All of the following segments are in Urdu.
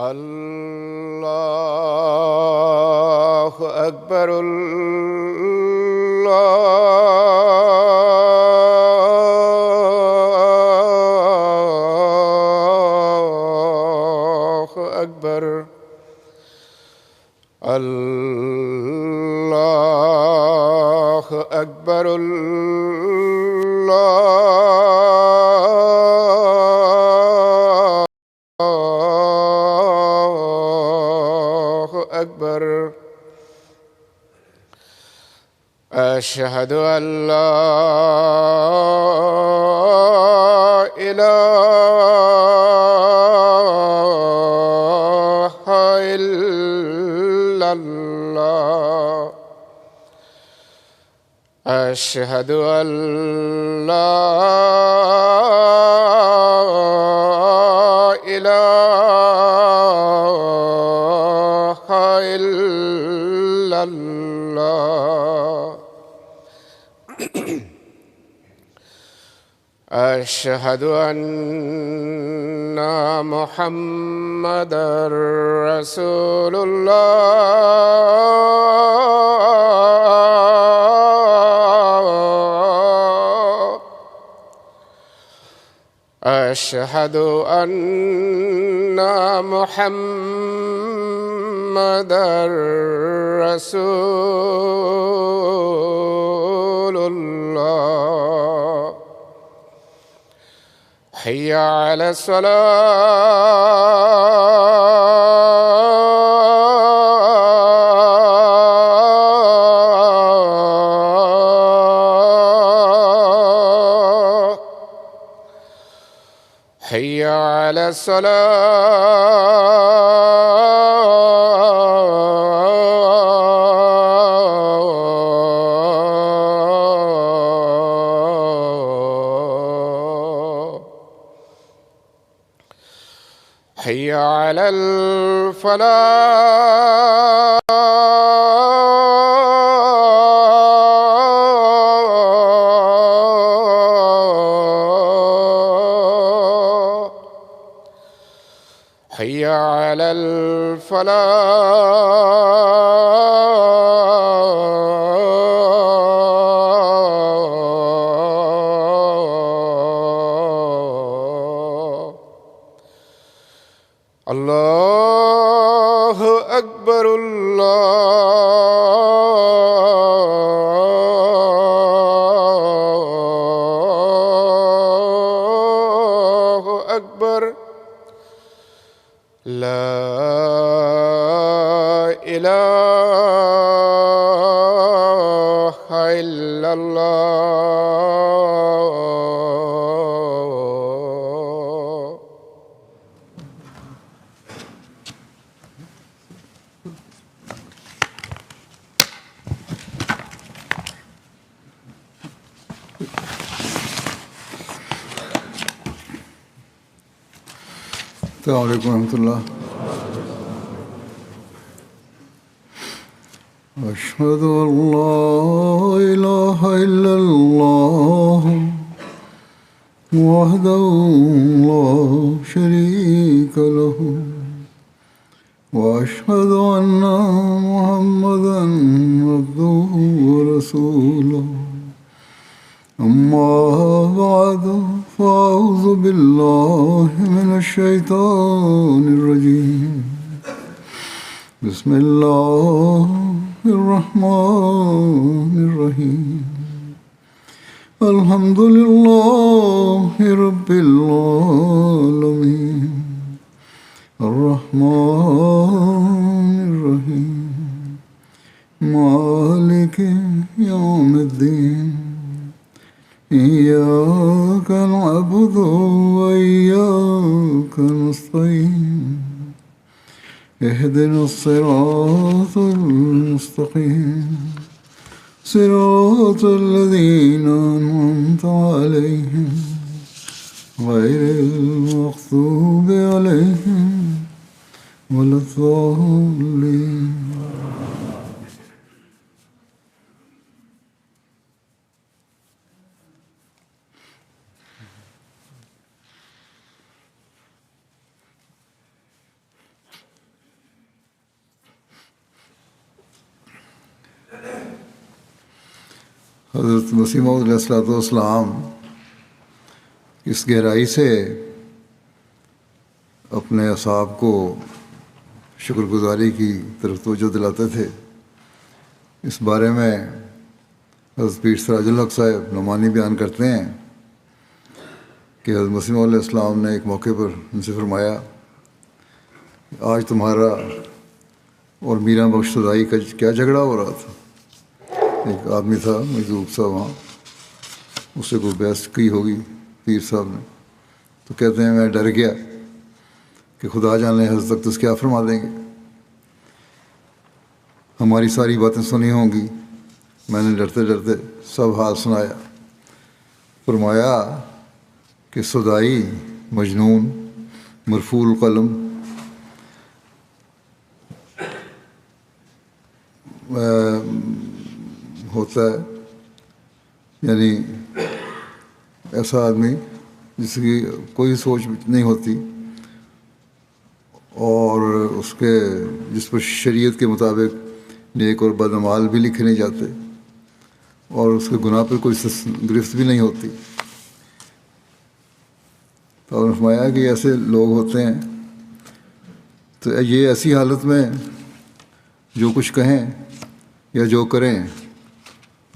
الله أكبر. الله أكبر. الله أكبر. أكبر. أشهد أن لا إله إلا الله. أشهد أن لا إله إلا الله. أشهد أن محمدًا رسول الله. أشهد أن محمدًا رسول الله. حي على الصلاة. حي على الصلاة. حي على الفلاح. حي على الفلاح. الله أكبر. الله أكبر. لا إله إلا الله. السلام عليكم ورحمة الله. أشهد أن لا إله إلا الله وحده لا شريك له وأشهد أن محمدًا عبده ورسوله. أما بعد فأعوذ بالله من الشيطان الرجيم. بسم الله الرحمن الرحيم. الحمد لله رب العالمين. الرحمن الرحيم. مالك يوم الدين. إياك نعبد وإياك نستعين اهدنا الصراط المستقيم صراط الذين أنعمت عليهم غير المغضوب عليهم ولا الضالين. حضرت مسیح موعود علیہ الصلوۃ والسلام اس گہرائی سے اپنے اصحاب کو شکر گزاری کی طرف توجہ دلاتے تھے. اس بارے میں حضرت پیر سراج الحق صاحب نعمانی بیان کرتے ہیں کہ حضرت مسیح موعود علیہ السلام نے ایک موقع پر ان سے فرمایا، آج تمہارا اور میرا بخش سدائی کا کیا جھگڑا ہو رہا تھا. ایک آدمی تھا مجذوب سا وہاں، اس سے کوئی بحث کی ہوگی پیر صاحب نے، تو کہتے ہیں میں ڈر گیا کہ خدا جانے حضرت اقدس کیا فرما دیں گے. ہماری ساری باتیں سنی ہوں گی. میں نے ڈرتے ڈرتے سب حال سنایا. فرمایا کہ سدائی مجنون مرفوع القلم ہوتا ہے، یعنی ایسا آدمی جس کی کوئی سوچ نہیں ہوتی اور اس کے جس پر شریعت کے مطابق نیک اور بد اعمال بھی لکھے نہیں جاتے اور اس کے گناہ پر کوئی گرفت بھی نہیں ہوتی. تو انہوں نے فرمایا کہ ایسے لوگ ہوتے ہیں تو یہ ایسی حالت میں جو کچھ کہیں یا جو کریں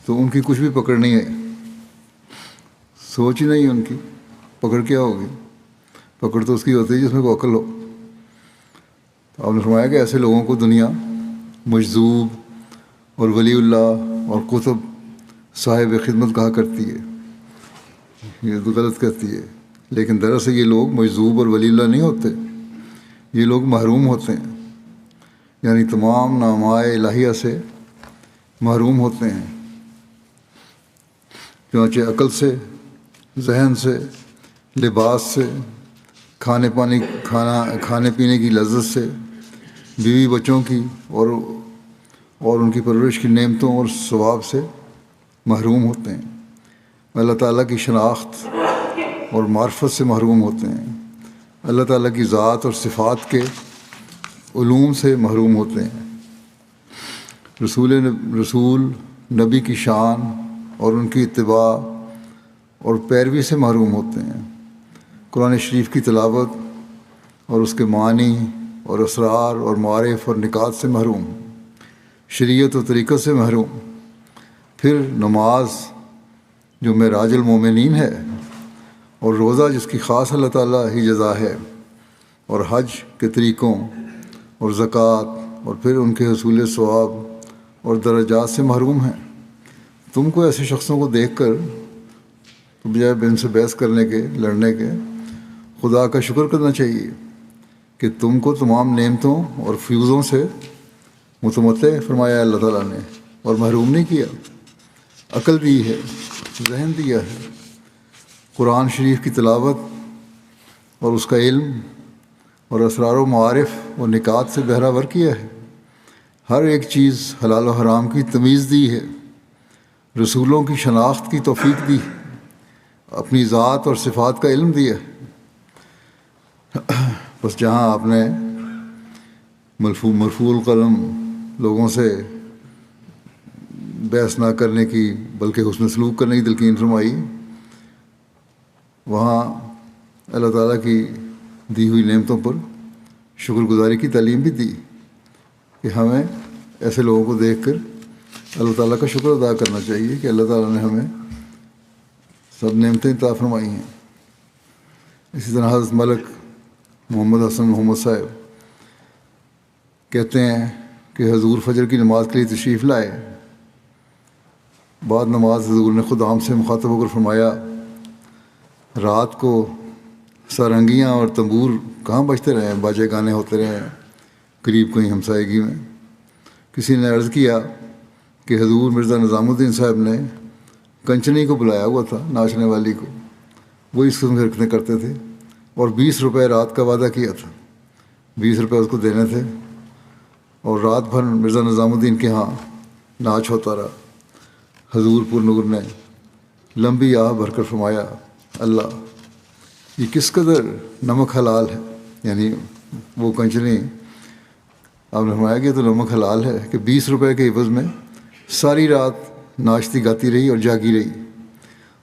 تو ان کی کچھ بھی پکڑ نہیں ہے، سوچ ہی نہیں ان کی. پکڑ کیا ہوگی؟ پکڑ تو اس کی ہوتی ہے جس میں کوئی عقل ہو. تو آپ نے فرمایا کہ ایسے لوگوں کو دنیا مجذوب اور ولی اللہ اور قطب صاحب خدمت کہا کرتی ہے. یہ تو غلط کہتی ہے، لیکن دراصل یہ لوگ مجذوب اور ولی اللہ نہیں ہوتے، یہ لوگ محروم ہوتے ہیں، یعنی تمام نعمائے الہیہ سے محروم ہوتے ہیں. چنانچہ عقل سے، ذہن سے، لباس سے، کھانے پینے کی لذت سے، بیوی بچوں کی اور ان کی پرورش کی نعمتوں اور ثواب سے محروم ہوتے ہیں. اللہ تعالیٰ کی شناخت اور معرفت سے محروم ہوتے ہیں. اللہ تعالیٰ کی ذات اور صفات کے علوم سے محروم ہوتے ہیں. رسول نبی کی شان اور ان کی اتباع اور پیروی سے محروم ہوتے ہیں. قرآن شریف کی تلاوت اور اس کے معنی اور اسرار اور معارف اور نکات سے محروم، شریعت و طریقت سے محروم. پھر نماز جو معراج المومنین ہے اور روزہ جس کی خاص اللہ تعالیٰ ہی جزا ہے، اور حج کے طریقوں اور زکوٰۃ اور پھر ان کے حصول ثواب اور درجات سے محروم ہیں. تم کو ایسے شخصوں کو دیکھ کر تو بجائے ان سے بحث کرنے کے، لڑنے کے، خدا کا شکر کرنا چاہیے کہ تم کو تمام نعمتوں اور فیوزوں سے متمتع فرمایا اللہ تعالیٰ نے اور محروم نہیں کیا. عقل دی ہے، ذہن دیا ہے، قرآن شریف کی تلاوت اور اس کا علم اور اسرار و معارف اور نکات سے بہرہ کیا ہے. ہر ایک چیز حلال و حرام کی تمیز دی ہے. رسولوں کی شناخت کی توفیق دی، اپنی ذات اور صفات کا علم دیا. بس جہاں آپ نے مرفوع القلم لوگوں سے بحث نہ کرنے کی بلکہ حسن سلوک کرنے کی تلقین فرمائی، وہاں اللہ تعالیٰ کی دی ہوئی نعمتوں پر شکر گزاری کی تعلیم بھی دی کہ ہمیں ایسے لوگوں کو دیکھ کر اللہ تعالیٰ کا شکر ادا کرنا چاہیے کہ اللہ تعالیٰ نے ہمیں سب نعمتیں عطا فرمائی ہیں. اسی طرح حضرت ملک محمد حسن محمد صاحب کہتے ہیں کہ حضور فجر کی نماز کے لیے تشریف لائے بعد نماز حضور نے خود عام سے مخاطب ہو کر فرمایا، رات کو سارنگیاں اور تنبور کہاں بجتے رہے ہیں، باجے گانے ہوتے رہے ہیں قریب کوئی ہمسائیگی میں۔ کسی نے عرض کیا کہ حضور مرزا نظام الدین صاحب نے کنچنی کو بلایا ہوا تھا، ناچنے والی کو، وہ اس قسم کی حرکتیں کرتے تھے، اور 20 روپے رات کا وعدہ کیا تھا، 20 روپے اس کو دینے تھے، اور رات بھر مرزا نظام الدین کے ہاں ناچ ہوتا رہا۔ حضور پر نور نے لمبی آہ بھر کر فرمایا، اللہ یہ کس قدر نمک حلال ہے، یعنی وہ کنچنی آپ نے فرمایا کہ تو نمک حلال ہے کہ 20 روپے کے عوض میں ساری رات ناچتی گاتی رہی اور جاگی رہی،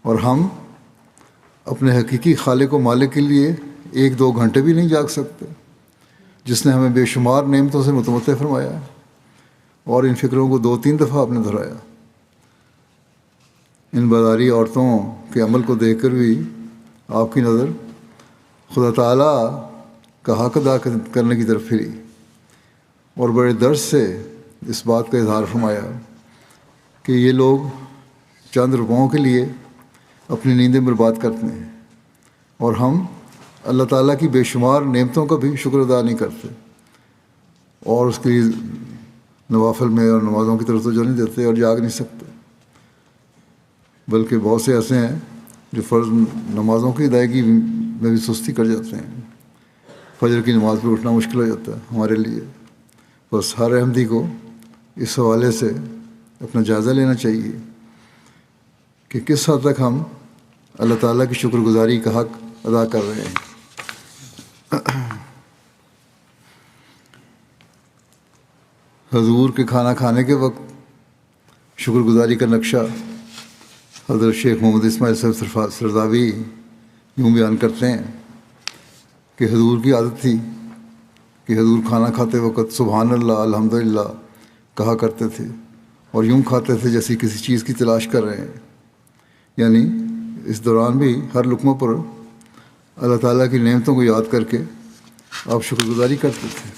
اور ہم اپنے حقیقی خالق و مالک کے لیے 1-2 گھنٹے بھی نہیں جاگ سکتے، جس نے ہمیں بے شمار نعمتوں سے متمتع فرمایا ہے، اور ان فکروں کو 2-3 دفعہ آپ نے دہرایا۔ ان بازاری عورتوں کے عمل کو دیکھ کر بھی آپ کی نظر خدا تعالیٰ کا حق ادا کرنے کی طرف پھری، اور بڑے درد سے اس بات کا اظہار فرمایا کہ یہ لوگ چند روپوں کے لیے اپنی نیندیں برباد کرتے ہیں، اور ہم اللہ تعالیٰ کی بے شمار نعمتوں کا بھی شکر ادا نہیں کرتے، اور اس کی نوافل میں اور نمازوں کی طرف توجہ نہیں دیتے اور جاگ نہیں سکتے، بلکہ بہت سے ایسے ہیں جو فرض نمازوں کی ادائیگی میں بھی سستی کر جاتے ہیں۔ فجر کی نماز پہ اٹھنا مشکل ہو جاتا ہے ہمارے لیے۔ بس ہر احمدی کو اس حوالے سے اپنا جائزہ لینا چاہیے کہ کس حد تک ہم اللہ تعالیٰ کی شکر گزاری کا حق ادا کر رہے ہیں۔ حضور کے کھانا کھانے کے وقت شکر گزاری کا نقشہ حضرت شیخ محمد اسماعیل صاحب سرداوی یوں بیان کرتے ہیں کہ حضور کی عادت تھی کہ حضور کھانا کھاتے وقت سبحان اللہ الحمدللہ کہا کرتے تھے، اور یوں کھاتے تھے جیسے کسی چیز کی تلاش کر رہے ہیں، یعنی اس دوران بھی ہر لقمہ پر اللہ تعالیٰ کی نعمتوں کو یاد کر کے آپ شکر گزاری کرتے تھے۔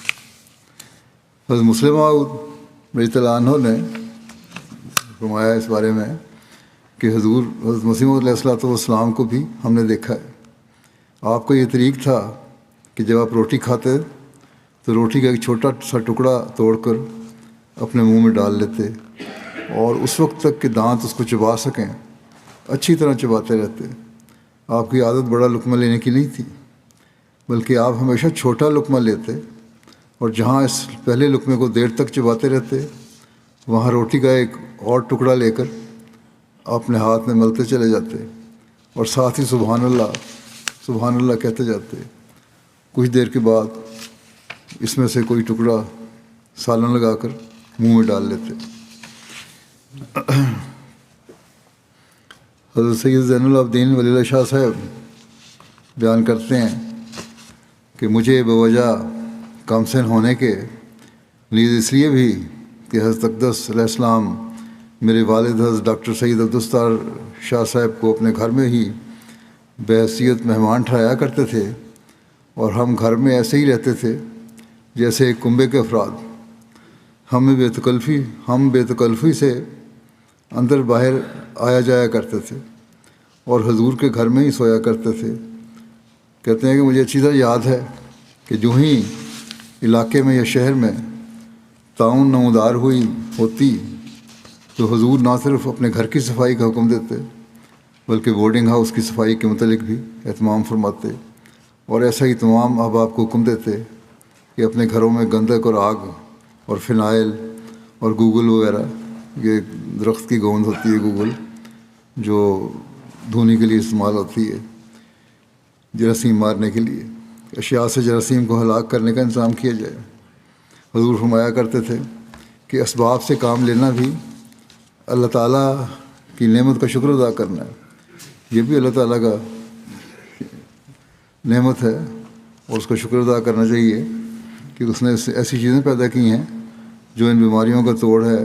حضرت مسلم موعود رضی اللہ عنہ نے فرمایا اس بارے میں کہ حضور حضرت مسیح موعود علیہ الصلوۃ والسلام کو بھی ہم نے دیکھا ہے، آپ کا یہ طریق تھا کہ جب آپ روٹی کھاتے تو روٹی کا ایک چھوٹا سا ٹکڑا توڑ کر اپنے منہ میں ڈال لیتے، اور اس وقت تک کہ دانت اس کو چبا سکیں اچھی طرح چباتے رہتے۔ آپ کی عادت بڑا لقمہ لینے کی نہیں تھی، بلکہ آپ ہمیشہ چھوٹا لقمہ لیتے، اور جہاں اس پہلے لقمے کو دیر تک چباتے رہتے وہاں روٹی کا ایک اور ٹکڑا لے کر اپنے ہاتھ میں ملتے چلے جاتے، اور ساتھ ہی سبحان اللہ کہتے جاتے۔ کچھ دیر کے بعد اس میں سے کوئی ٹکڑا سالن لگا کر منہ میں ڈال لیتے۔ حضرت سید زین العابدین ولی اللہ شاہ صاحب بیان کرتے ہیں کہ مجھے بوجہ کم سن ہونے کے لیے اس لیے بھی کہ حضرت اقدس علیہ السلام میرے والد حضرت ڈاکٹر سید عبدالستار شاہ صاحب کو اپنے گھر میں ہی بحیثیت مہمان ٹھہرایا کرتے تھے، اور ہم گھر میں ایسے ہی رہتے تھے جیسے ایک کنبے کے افراد۔ ہم بے تکلفی سے اندر باہر آیا جایا کرتے تھے، اور حضور کے گھر میں ہی سویا کرتے تھے۔ کہتے ہیں کہ مجھے اچھی طرح یاد ہے کہ جو ہی علاقے میں یا شہر میں تعاون نمودار ہوتی تو حضور نہ صرف اپنے گھر کی صفائی کا حکم دیتے بلکہ بورڈنگ ہاؤس کی صفائی کے متعلق بھی اہتمام فرماتے، اور ایسا ہی تمام احباب کو حکم دیتے کہ اپنے گھروں میں گندک اور آگ اور فنائل اور گوگل وغیرہ، یہ درخت کی گوند ہوتی ہے گوگل جو دھونے کے لیے استعمال ہوتی ہے جراثیم مارنے کے لیے، اشیاء سے جراثیم کو ہلاک کرنے کا انتظام کیا جائے۔ حضور فرمایا کرتے تھے کہ اسباب سے کام لینا بھی اللہ تعالیٰ کی نعمت کا شکر ادا کرنا ہے، یہ بھی اللہ تعالیٰ کا نعمت ہے، اور اس کا شکر ادا کرنا چاہیے کہ اس نے ایسی چیزیں پیدا کی ہیں جو ان بیماریوں کا توڑ ہے،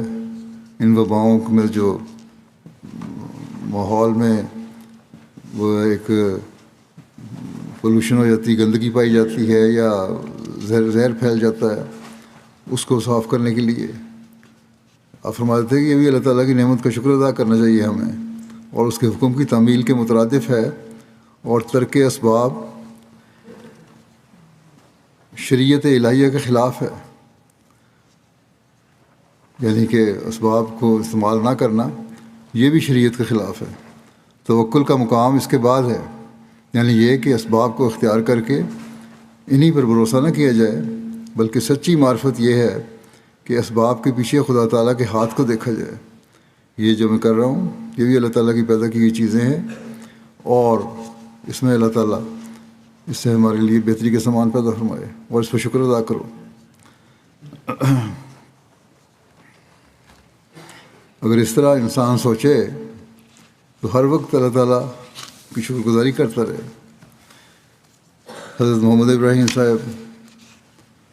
ان وباؤں میں جو ماحول میں وہ ایک پولوشن ہو جاتی، گندگی پائی جاتی ہے یا زہر پھیل جاتا ہے، اس کو صاف کرنے کے لیے آپ فرماتے تھے کہ یہ بھی اللہ تعالیٰ کی نعمت کا شکر ادا کرنا چاہیے ہمیں، اور اس کے حکم کی تعمیل کے مترادف ہے، اور ترک اسباب شریعت الہیہ کے خلاف ہے، یعنی کہ اسباب کو استعمال نہ کرنا یہ بھی شریعت کے خلاف ہے۔ توکل کا مقام اس کے بعد ہے، یعنی یہ کہ اسباب کو اختیار کر کے انہی پر بھروسہ نہ کیا جائے، بلکہ سچی معرفت یہ ہے کہ اسباب کے پیچھے خدا تعالیٰ کے ہاتھ کو دیکھا جائے۔ یہ جو میں کر رہا ہوں یہ بھی اللہ تعالیٰ کی پیدا کی گئی چیزیں ہیں، اور اس میں اللہ تعالیٰ اس سے ہمارے لیے بہتری کے سامان پیدا فرمائے، اور اس پر شکر ادا کرو۔ اگر اس طرح انسان سوچے تو ہر وقت اللہ تعالیٰ کی شکر گزاری کرتا رہے۔ حضرت محمد ابراہیم صاحب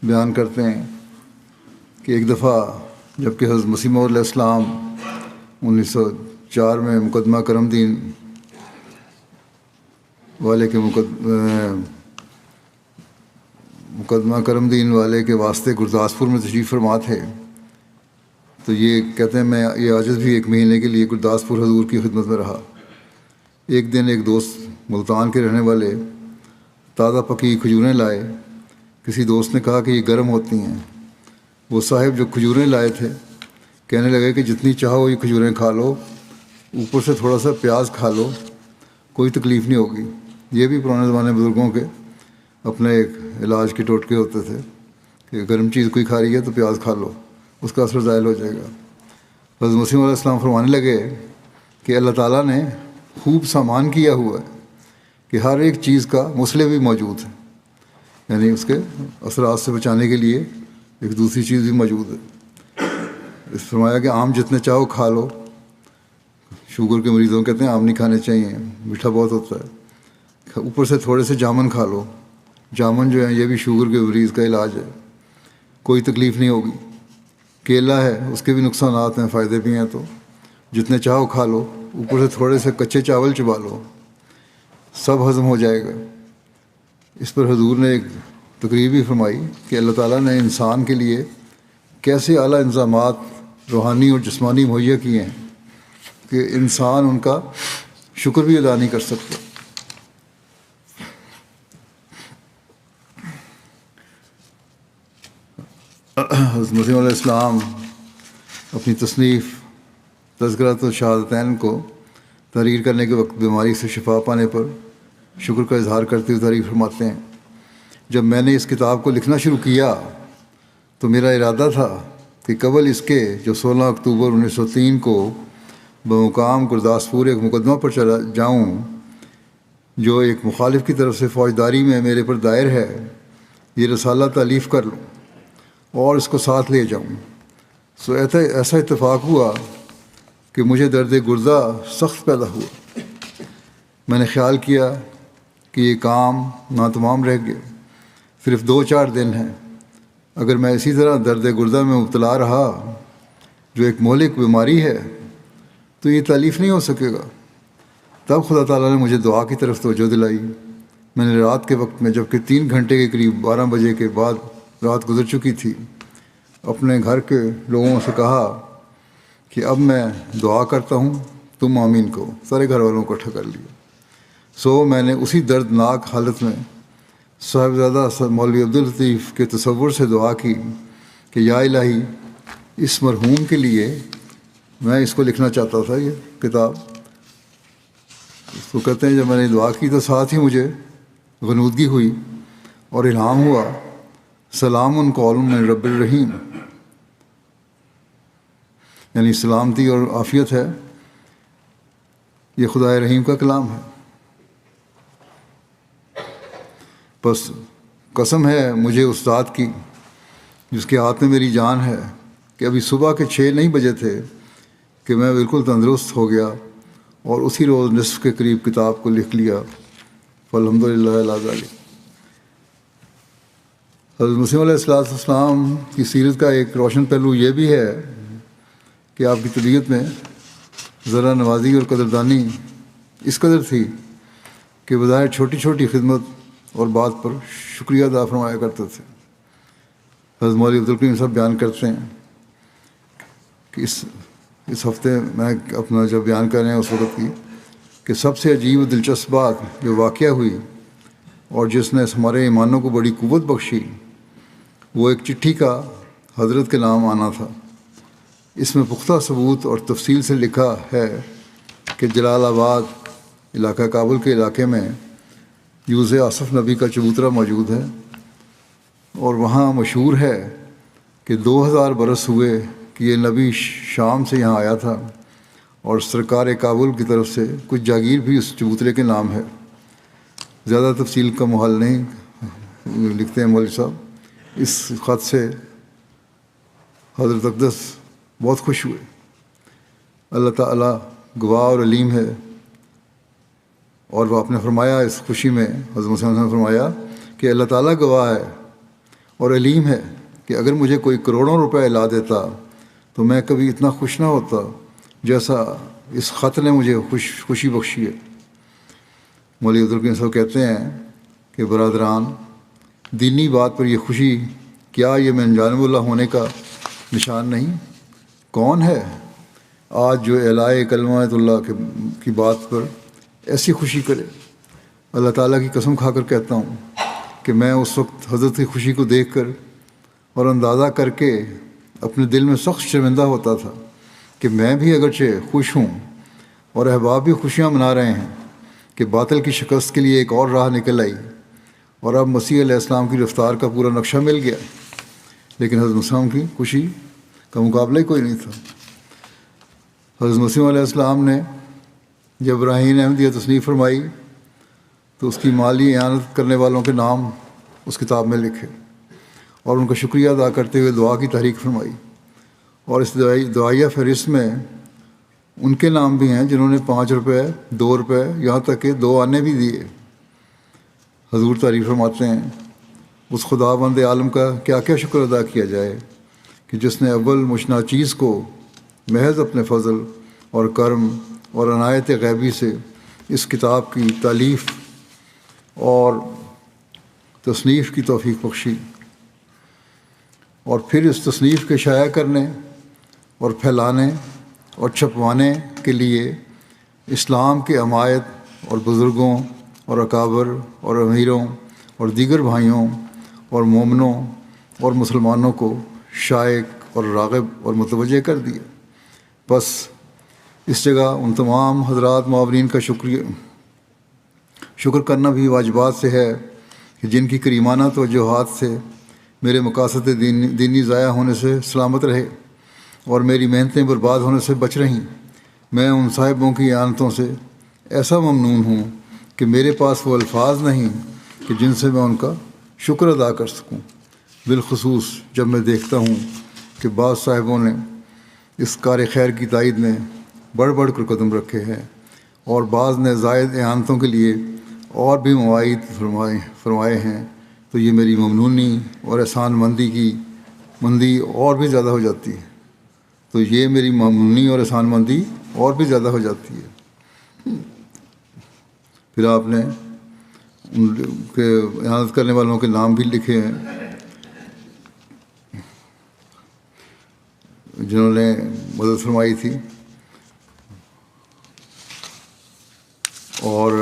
بیان کرتے ہیں کہ ایک دفعہ جب کہ حضرت مسیح موعود علیہ السلام 1904 میں مقدمہ کرم دین والے کے مقدمہ کرم دین والے کے واسطے گرداسپور میں تشریف فرما تھے، تو یہ کہتے ہیں میں یہ عاجز بھی 1 مہینے کے لیے گرداسپور حضور کی خدمت میں رہا۔ ایک دن ایک دوست ملتان کے رہنے والے تازہ پکی کھجوریں لائے۔ کسی دوست نے کہا کہ یہ گرم ہوتی ہیں۔ وہ صاحب جو کھجوریں لائے تھے کہنے لگے کہ جتنی چاہو یہ کھجوریں کھا لو، اوپر سے تھوڑا سا پیاز کھا لو، کوئی تکلیف نہیں ہوگی۔ یہ بھی پرانے زمانے بزرگوں کے اپنے ایک علاج کے ٹوٹکے ہوتے تھے کہ گرم چیز کوئی کھا رہی ہے تو پیاز کھا لو، اس کا اثر زائل ہو جائے گا۔ حضرت مسیح علیہ السلام فرمانے لگے کہ اللہ تعالیٰ نے خوب سامان کیا ہوا ہے کہ ہر ایک چیز کا مسئلہ بھی موجود ہے، یعنی اس کے اثرات سے بچانے کے لیے ایک دوسری چیز بھی موجود ہے۔ اس فرمایا کہ آم جتنے چاہو کھا لو۔ شوگر کے مریضوں کہتے ہیں آم نہیں کھانے چاہیے، میٹھا بہت ہوتا ہے۔ اوپر سے تھوڑے سے جامن کھا لو، جامن جو ہے یہ بھی شوگر کے مریض کا علاج ہے، کوئی تکلیف نہیں ہوگی۔ کیلا ہے اس کے بھی نقصانات ہیں، فائدے بھی ہیں، تو جتنے چاہو کھا لو، اوپر سے تھوڑے سے کچے چاول چبا لو، سب ہضم ہو جائے گا۔ اس پر حضور نے ایک تقریر بھی فرمائی کہ اللہ تعالیٰ نے انسان کے لیے کیسے اعلیٰ انتظامات روحانی اور جسمانی مہیا کیے ہیں کہ انسان ان کا شکر بھی ادا نہیں کر سکتا۔ حضرت مسیح علیہ السلام اپنی تصنیف تذکرۃ الشہادتین کو تحریر کرنے کے وقت بیماری سے شفا پانے پر شکر کا اظہار کرتے ہوئے تعریف فرماتے ہیں، جب میں نے اس کتاب کو لکھنا شروع کیا تو میرا ارادہ تھا کہ قبل اس کے جو 16 اکتوبر 1903 کو بمقام گرداسپور ایک مقدمہ پر چلا جاؤں جو ایک مخالف کی طرف سے فوجداری میں میرے پر دائر ہے، یہ رسالہ تالیف کر لوں اور اس کو ساتھ لے جاؤں۔ ایسا اتفاق ہوا کہ مجھے درد گردہ سخت پیدا ہوا۔ میں نے خیال کیا کہ یہ کام ناتمام رہ گیا، صرف 2-4 دن ہیں، اگر میں اسی طرح درد گردہ میں مبتلا رہا جو ایک مہلک بیماری ہے تو یہ تالیف نہیں ہو سکے گا۔ تب خدا تعالیٰ نے مجھے دعا کی طرف توجہ دلائی۔ میں نے رات کے وقت میں، جبکہ 3 گھنٹے کے قریب 12 بجے کے بعد رات گزر چکی تھی، اپنے گھر کے لوگوں سے کہا کہ اب میں دعا کرتا ہوں، تم آمین کہو۔ سارے گھر والوں کو اکٹھا کر لیا۔ میں نے اسی دردناک حالت میں صاحبزادہ مولوی عبداللطیف کے تصور سے دعا کی کہ یا الہی اس مرحوم کے لیے میں اس کو لکھنا چاہتا تھا، یہ کتاب۔ اس کو کہتے ہیں جب میں نے دعا کی تو ساتھ ہی مجھے غنودگی ہوئی اور الہام ہوا، سلام قول من رب الرحیم، یعنی سلامتی اور عافیت ہے، یہ خدا رحیم کا کلام ہے۔ بس قسم ہے مجھے استاد کی جس کے ہاتھ میں میری جان ہے کہ ابھی صبح کے 6 نہیں بجے تھے کہ میں بالکل تندرست ہو گیا اور اسی روز نصف کے قریب کتاب کو لکھ لیا۔ فالحمد للہ علی ذالک۔ حضرت مسیح علیہ السلام کی سیرت کا ایک روشن پہلو یہ بھی ہے کہ آپ کی طبیعت میں ذرا نوازی اور قدردانی اس قدر تھی کہ بظاہر چھوٹی چھوٹی خدمت اور بات پر شکریہ ادا فرمایا کرتے تھے۔ حضرت مولوی عبدالکریم صاحب بیان کرتے ہیں کہ اس ہفتے میں اپنا جو بیان کر رہے ہیں اس وقت کی کہ سب سے عجیب و دلچسپ بات جو واقعہ ہوئی اور جس نے ہمارے ایمانوں کو بڑی قوت بخشی، وہ ایک چٹھی کا حضرت کے نام آنا تھا۔ اس میں پختہ ثبوت اور تفصیل سے لکھا ہے کہ جلال آباد علاقہ کابل کے علاقے میں یوز آصف نبی کا چبوترا موجود ہے، اور وہاں مشہور ہے کہ 2000 برس ہوئے کہ یہ نبی شام سے یہاں آیا تھا، اور سرکار کابل کی طرف سے کچھ جاگیر بھی اس چبوترے کے نام ہے۔ زیادہ تفصیل کا محل نہیں لکھتے ہیں مولوی صاحب۔ اس خط سے حضرت اقدس بہت خوش ہوئے۔ اللہ تعالیٰ گواہ اور علیم ہے، اور وہ آپ نے فرمایا اس خوشی میں، حضرت مسیح نے فرمایا کہ اللہ تعالیٰ گواہ ہے اور علیم ہے کہ اگر مجھے کوئی کروڑوں روپے لا دیتا تو میں کبھی اتنا خوش نہ ہوتا جیسا اس خط نے مجھے خوشی بخشی ہے۔ مولوی عبدالکریم صاحب کہتے ہیں کہ برادران، دینی بات پر یہ خوشی کیا یہ من جانب اللہ ہونے کا نشان نہیں؟ کون ہے آج جو اعلائے کلمۃ اللہ کی بات پر ایسی خوشی کرے؟ اللہ تعالیٰ کی قسم کھا کر کہتا ہوں کہ میں اس وقت حضرت کی خوشی کو دیکھ کر اور اندازہ کر کے اپنے دل میں سخت شرمندہ ہوتا تھا کہ میں بھی اگرچہ خوش ہوں اور احباب بھی خوشیاں منا رہے ہیں کہ باطل کی شکست کے لیے ایک اور راہ نکل آئی اور اب مسیح علیہ السلام کی رفتار کا پورا نقشہ مل گیا، لیکن حضرت مسیح کی خوشی کا مقابلہ ہی کوئی نہیں تھا۔ حضرت مسیح علیہ السلام نے جب ابراہیم احمدیہ تصنیف فرمائی تو اس کی مالی اعانت کرنے والوں کے نام اس کتاب میں لکھے اور ان کا شکریہ ادا کرتے ہوئے دعا کی تحریک فرمائی، اور اس دعائیہ فہرست میں ان کے نام بھی ہیں جنہوں نے 5 روپے، 2 روپے، یہاں تک کہ 2 آنے بھی دیے۔ حضور تعریف فرماتے ہیں اس خدا بند عالم کا کیا کیا شکر ادا کیا جائے کہ جس نے اول مشنا چیز کو محض اپنے فضل اور کرم اور عنایت غیبی سے اس کتاب کی تالیف اور تصنیف کی توفیق بخشی، اور پھر اس تصنیف کے شائع کرنے اور پھیلانے اور چھپوانے کے لیے اسلام کے عمائد اور بزرگوں اور اکابر اور امیروں اور دیگر بھائیوں اور مومنوں اور مسلمانوں کو شائق اور راغب اور متوجہ کر دیا۔ بس اس جگہ ان تمام حضرات معاونین کا شکر کرنا بھی واجبات سے ہے کہ جن کی کریمانہ توجہات سے میرے مقاصد دینی ضائع ہونے سے سلامت رہے اور میری محنتیں برباد ہونے سے بچ رہیں۔ میں ان صاحبوں کی اعانتوں سے ایسا ممنون ہوں کہ میرے پاس وہ الفاظ نہیں کہ جن سے میں ان کا شکر ادا کر سکوں، بالخصوص جب میں دیکھتا ہوں کہ بعض صاحبوں نے اس کار خیر کی تائید میں بڑھ بڑھ کر قدم رکھے ہیں، اور بعض نے زائد اعانتوں کے لیے اور بھی مواعید فرمائے ہیں، تو یہ میری ممنونی اور احسان مندی اور بھی زیادہ ہو جاتی ہے۔ پھر آپ نے ان کے اعانت کرنے والوں کے نام بھی لکھے ہیں جنہوں نے مدد فرمائی تھی، اور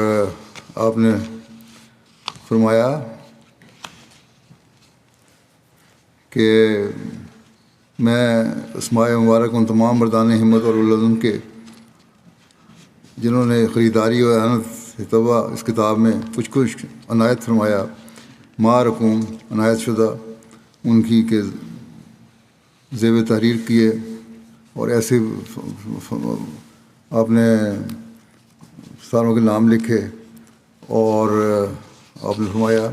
آپ نے فرمایا کہ میں اسماء مبارک ان تمام مردان ہمت اور العزم کے جنہوں نے خریداری اور اعانت طبع اس کتاب میں کچھ عنایت فرمایا، رقوم عنایت شدہ ان کی کہ زیب تحریر کیے، اور ایسے آپ نے ساروں کے نام لکھے، اور آپ نے فرمایا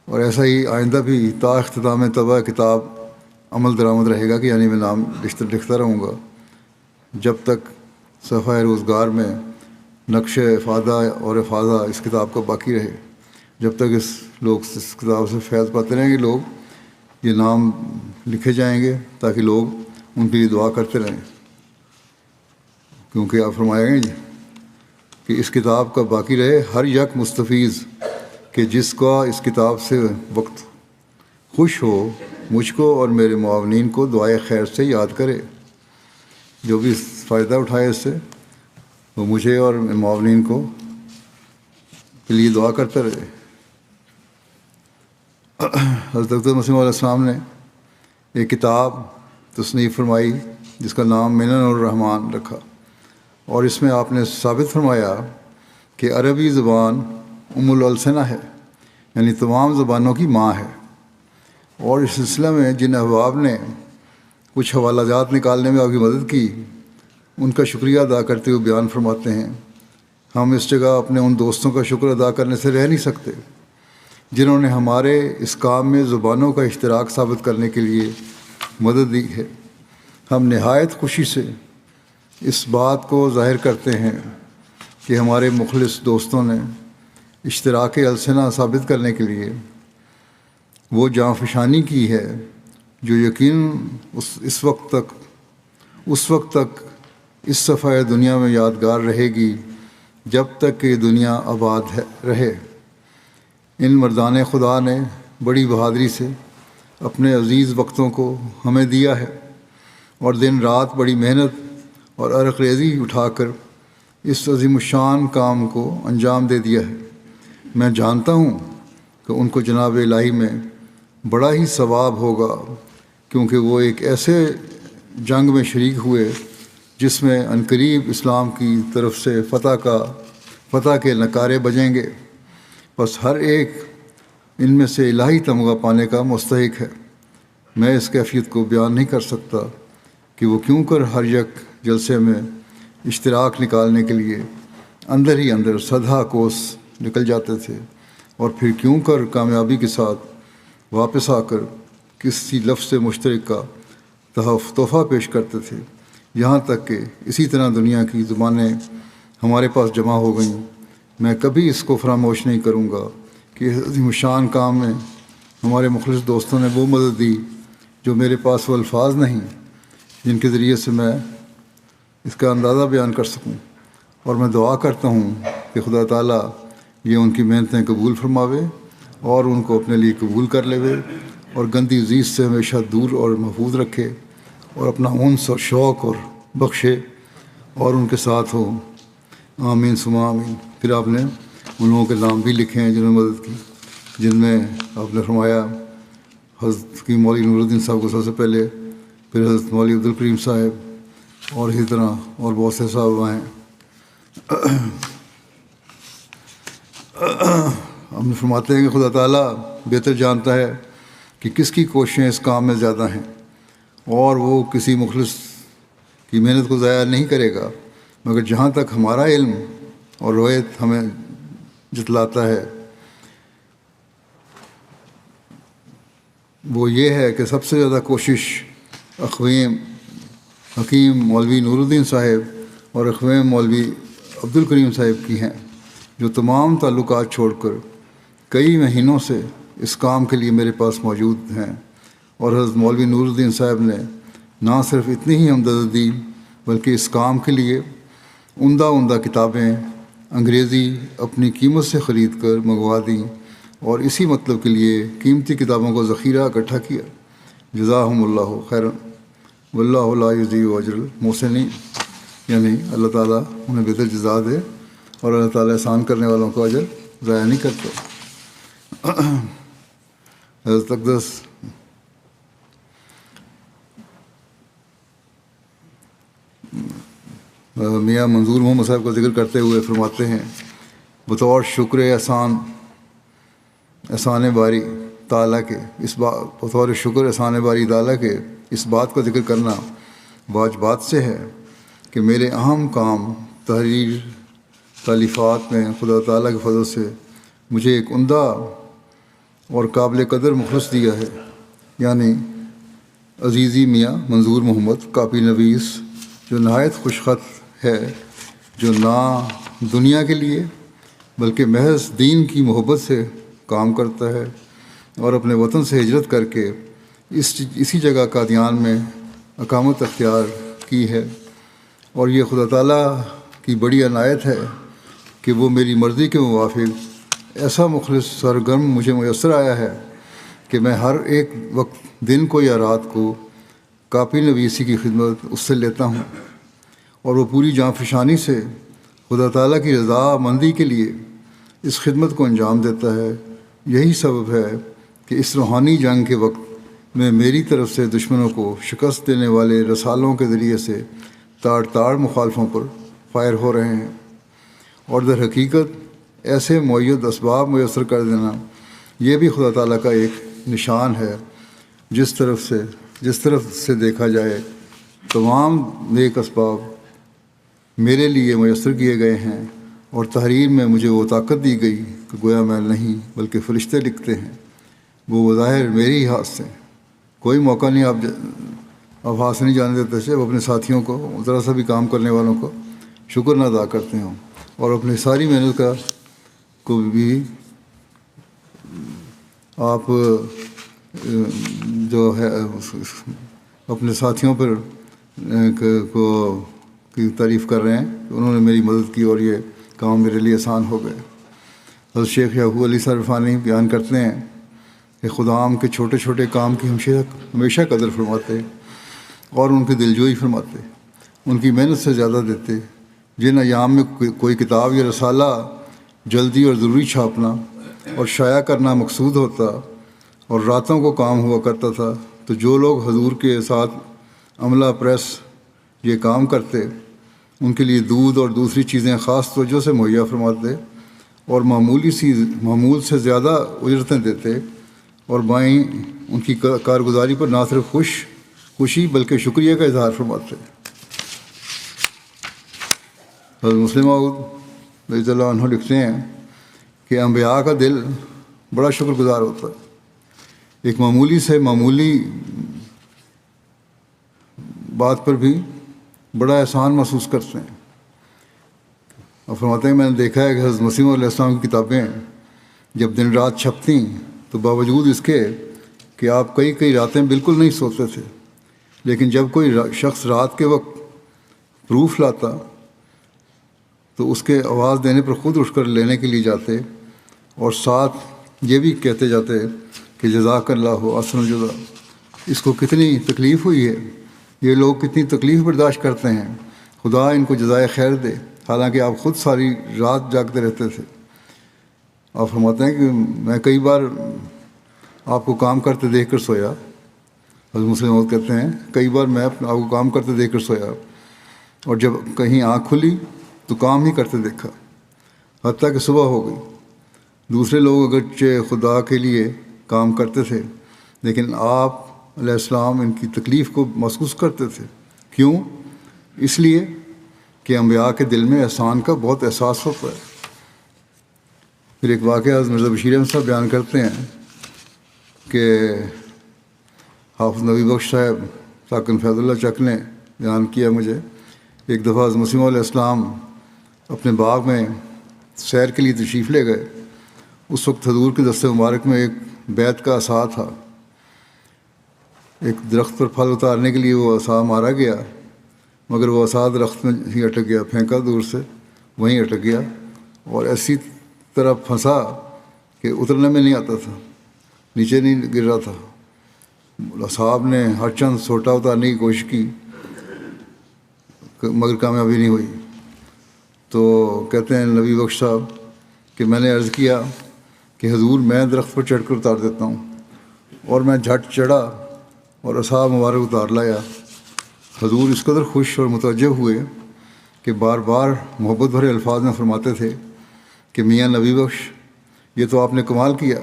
اور ایسا ہی آئندہ بھی تا اختتام طبع کتاب عمل درآمد رہے گا کہ یعنی میں نام لکھتا رہوں گا جب تک صفحہ روزگار میں نقش افادہ اور افاظہ اس کتاب کا باقی رہے، جب تک اس کتاب سے فیض پاتے رہیں گے لوگ، یہ نام لکھے جائیں گے تاکہ لوگ ان کے لیے دعا کرتے رہیں، کیونکہ آپ فرمائیں گے کہ اس کتاب کا باقی رہے ہر یک مستفیض کہ جس کا اس کتاب سے وقت خوش ہو مجھ کو اور میرے معاونین کو دعائے خیر سے یاد کرے۔ جو بھی فائدہ اٹھائے اس سے وہ مجھے اور معاونین کو کے لیے دعا کرتا رہے۔ حضرت مسیح علیہ السلام نے ایک کتاب تصنیف فرمائی جس کا نام منن الرحمن رکھا، اور اس میں آپ نے ثابت فرمایا کہ عربی زبان ام الالسنہ ہے، یعنی تمام زبانوں کی ماں ہے۔ اور اس سلسلے میں جن احباب نے کچھ حوالہ جات نکالنے میں آپ کی مدد کی، ان کا شکریہ ادا کرتے ہوئے بیان فرماتے ہیں، ہم اس جگہ اپنے ان دوستوں کا شکر ادا کرنے سے رہ نہیں سکتے جنہوں نے ہمارے اس کام میں زبانوں کا اشتراک ثابت کرنے کے لیے مدد دی ہے۔ ہم نہایت خوشی سے اس بات کو ظاہر کرتے ہیں کہ ہمارے مخلص دوستوں نے اشتراک السنہ ثابت کرنے کے لیے وہ جاں فشانی کی ہے جو یقیناً اس وقت تک اس صفحہ دنیا میں یادگار رہے گی جب تک کہ دنیا آباد رہے۔ ان مردان خدا نے بڑی بہادری سے اپنے عزیز وقتوں کو ہمیں دیا ہے اور دن رات بڑی محنت اور عرق ریزی اٹھا کر اس عظیم الشان کام کو انجام دے دیا ہے۔ میں جانتا ہوں کہ ان کو جناب الہی میں بڑا ہی ثواب ہوگا، کیونکہ وہ ایک ایسے جنگ میں شریک ہوئے جس میں عنقریب اسلام کی طرف سے فتح کے نعرے بجیں گے۔ بس ہر ایک ان میں سے الہی تمغہ پانے کا مستحق ہے۔ میں اس کیفیت کو بیان نہیں کر سکتا کہ وہ کیوں کر ہر یک جلسے میں اشتراک نکالنے کے لیے اندر ہی اندر صدہا کوس نکل جاتے تھے، اور پھر کیوں کر کامیابی کے ساتھ واپس آ کر کسی لفظ مشترک کا تحفہ پیش کرتے تھے، یہاں تک کہ اسی طرح دنیا کی زبانیں ہمارے پاس جمع ہو گئیں۔ میں کبھی اس کو فراموش نہیں کروں گا کہ اس عظیم الشان کام میں ہمارے مخلص دوستوں نے وہ مدد دی جو میرے پاس وہ الفاظ نہیں جن کے ذریعے سے میں اس کا اندازہ بیان کر سکوں، اور میں دعا کرتا ہوں کہ خدا تعالیٰ یہ ان کی محنتیں قبول فرماوے اور ان کو اپنے لیے قبول کر لے اور گندی چیز سے ہمیشہ دور اور محفوظ رکھے، اور اپنا انس اور شوق اور بخشے اور ان کے ساتھ ہو۔ آمین ثم آمین۔ پھر آپ نے ان لوگوں کے نام بھی لکھے ہیں جنہوں نے مدد کی، جن میں آپ نے فرمایا حضرت کی مولوی نور الدین صاحب کو سب سے پہلے، پھر حضرت مولوی عبدالکریم صاحب، اور اسی طرح اور بہت سے صاحب ہیں۔ ہم فرماتے ہیں کہ خدا تعالیٰ بہتر جانتا ہے کہ کس کی کوششیں اس کام میں زیادہ ہیں، اور وہ کسی مخلص کی محنت کو ضائع نہیں کرے گا، مگر جہاں تک ہمارا علم اور روایت ہمیں جتلاتا ہے وہ یہ ہے کہ سب سے زیادہ کوشش اخویم حکیم مولوی نور الدین صاحب اور اخویم مولوی عبدالکریم صاحب کی ہیں، جو تمام تعلقات چھوڑ کر کئی مہینوں سے اس کام کے لیے میرے پاس موجود ہیں۔ اور حضرت مولوی نور الدین صاحب نے نہ صرف اتنی ہی ہمدردی دی بلکہ اس کام کے لیے عمدہ کتابیں انگریزی اپنی قیمت سے خرید کر منگوا دیں، اور اسی مطلب کے لیے قیمتی کتابوں کو ذخیرہ اکٹھا کیا۔ جزاہم اللہ خیرا واللہ لا یضیع اجر المحسنین، یعنی اللہ تعالیٰ انہیں بہتر جزا دے، اور اللہ تعالیٰ احسان کرنے والوں کو اجر ضائع نہیں کرتا۔ حضرت اقدس میاں منظور محمد صاحب کا ذکر کرتے ہوئے فرماتے ہیں، بطور شکر احسان باری تعالیٰ کے بطور شکر احسان باری تعالیٰ کے اس بات کا ذکر کرنا واجبات سے ہے کہ میرے اہم کام تحریر تالیفات میں خدا تعالیٰ کے فضل سے مجھے ایک عمدہ اور قابل قدر مخلص دیا ہے، یعنی عزیزی میاں منظور محمد کاپی نویس، جو نہایت خوش خط ہے، جو نہ دنیا کے لیے بلکہ محض دین کی محبت سے کام کرتا ہے، اور اپنے وطن سے ہجرت کر کے اسی جگہ قادیان میں اقامت اختیار کی ہے۔ اور یہ خدا تعالیٰ کی بڑی عنایت ہے کہ وہ میری مرضی کے موافق ایسا مخلص سرگرم مجھے میسر آیا ہے کہ میں ہر ایک وقت دن کو یا رات کو کاپی نویسی کی خدمت اس سے لیتا ہوں، اور وہ پوری جاں فشانی سے خدا تعالیٰ کی رضا مندی کے لیے اس خدمت کو انجام دیتا ہے۔ یہی سبب ہے کہ اس روحانی جنگ کے وقت میں میری طرف سے دشمنوں کو شکست دینے والے رسالوں کے ذریعے سے تاڑ تاڑ مخالفوں پر فائر ہو رہے ہیں، اور در حقیقت ایسے معید اسباب میسر کر دینا یہ بھی خدا تعالیٰ کا ایک نشان ہے۔ جس طرف سے دیکھا جائے تمام نیک اسباب میرے لیے میسر کیے گئے ہیں، اور تحریر میں مجھے وہ طاقت دی گئی کہ گویا میں نہیں بلکہ فرشتے لکھتے ہیں، وہ بظاہر میری ہی ہاتھ سے۔ کوئی موقع نہیں آپ ہاتھ سے نہیں جانے دیتے تھے، وہ اپنے ساتھیوں کو، ذرا سا بھی کام کرنے والوں کو شکر نہ ادا کرتے ہوں، اور اپنی ساری محنت کو بھی آپ جو ہے اپنے ساتھیوں پر کی تعریف کر رہے ہیں، انہوں نے میری مدد کی اور یہ کام میرے لیے آسان ہو گئے۔ حضرت شیخ یعقوب علی صاحب عرفانی بیان کرتے ہیں کہ خدام کے چھوٹے چھوٹے کام کی ہمیشہ قدر فرماتے اور ان کی دلجوئی فرماتے، ان کی محنت سے زیادہ دیتے۔ جن ایام میں کوئی کتاب یا رسالہ جلدی اور ضروری چھاپنا اور شائع کرنا مقصود ہوتا اور راتوں کو کام ہوا کرتا تھا، تو جو لوگ حضور کے ساتھ عملہ پریس یہ کام کرتے ان کے لیے دودھ اور دوسری چیزیں خاص توجہ سے مہیا فرماتے اور معمول سے زیادہ اجرتیں دیتے، اور بائیں ان کی کارگزاری پر نہ صرف خوشی بلکہ شکریہ کا اظہار فرماتے۔ حضرت مسلم موعود رضی اللہ عنہ لکھتے ہیں کہ انبیاء کا دل بڑا شکر گزار ہوتا ہے، ایک معمولی سے معمولی بات پر بھی بڑا احسان محسوس کرتے ہیں۔ اور فرماتے ہیں میں نے دیکھا ہے کہ حضرت مسیح علیہ السلام کی کتابیں جب دن رات چھپتیں تو باوجود اس کے کہ آپ کئی راتیں بالکل نہیں سوتے تھے، لیکن جب کوئی شخص رات کے وقت پروف لاتا تو اس کے آواز دینے پر خود اٹھ کر لینے کے لیے جاتے، اور ساتھ یہ بھی کہتے جاتے کہ جزاک اللہ احسن الجزا۔ اس کو کتنی تکلیف ہوئی ہے، یہ لوگ کتنی تکلیف برداشت کرتے ہیں، خدا ان کو جزائے خیر دے، حالانکہ آپ خود ساری رات جاگتے رہتے تھے۔ آپ فرماتے ہیں کہ میں کئی بار آپ کو کام کرتے دیکھ کر سویا، حضرت مسلم موعود کہتے ہیں کئی بار میں آپ کو کام کرتے دیکھ کر سویا، اور جب کہیں آنکھ کھلی تو کام ہی کرتے دیکھا، حتیٰ کہ صبح ہو گئی۔ دوسرے لوگ اگرچہ خدا کے لیے کام کرتے تھے، لیکن آپ علیہ السلام ان کی تکلیف کو محسوس کرتے تھے۔ کیوں؟ اس لیے کہ انبیاء کے دل میں احسان کا بہت احساس ہوتا ہے۔ پھر ایک واقعہ حضرت مرزا بشیر احمد صاحب بیان کرتے ہیں کہ حافظ نبی بخش صاحب ساکن فیض اللہ چک نے بیان کیا مجھے، ایک دفعہ حضرت مسیح علیہ السلام اپنے باغ میں سیر کے لیے تشریف لے گئے۔ اس وقت حضور کے دست مبارک میں ایک بیت کا عصا تھا، ایک درخت پر پھل اتارنے کے لیے وہ عصا مارا گیا، مگر وہ عصا درخت میں ہی اٹک گیا، پھینکا دور سے وہیں اٹک گیا، اور ایسی طرح پھنسا کہ اترنے میں نہیں آتا تھا، نیچے نہیں گر رہا تھا۔ صاحب نے ہر چند سوٹا اتارنے کی کوشش کی مگر کامیابی نہیں ہوئی۔ تو کہتے ہیں نبی بخش صاحب کہ میں نے عرض کیا کہ حضور میں درخت پر چڑھ کر اتار دیتا ہوں، اور میں جھٹ چڑھا اور عصا مبارک اتار لایا۔ حضور اس قدر خوش اور متوجہ ہوئے کہ بار بار محبت بھرے الفاظ میں فرماتے تھے کہ میاں نبی بخش یہ تو آپ نے کمال کیا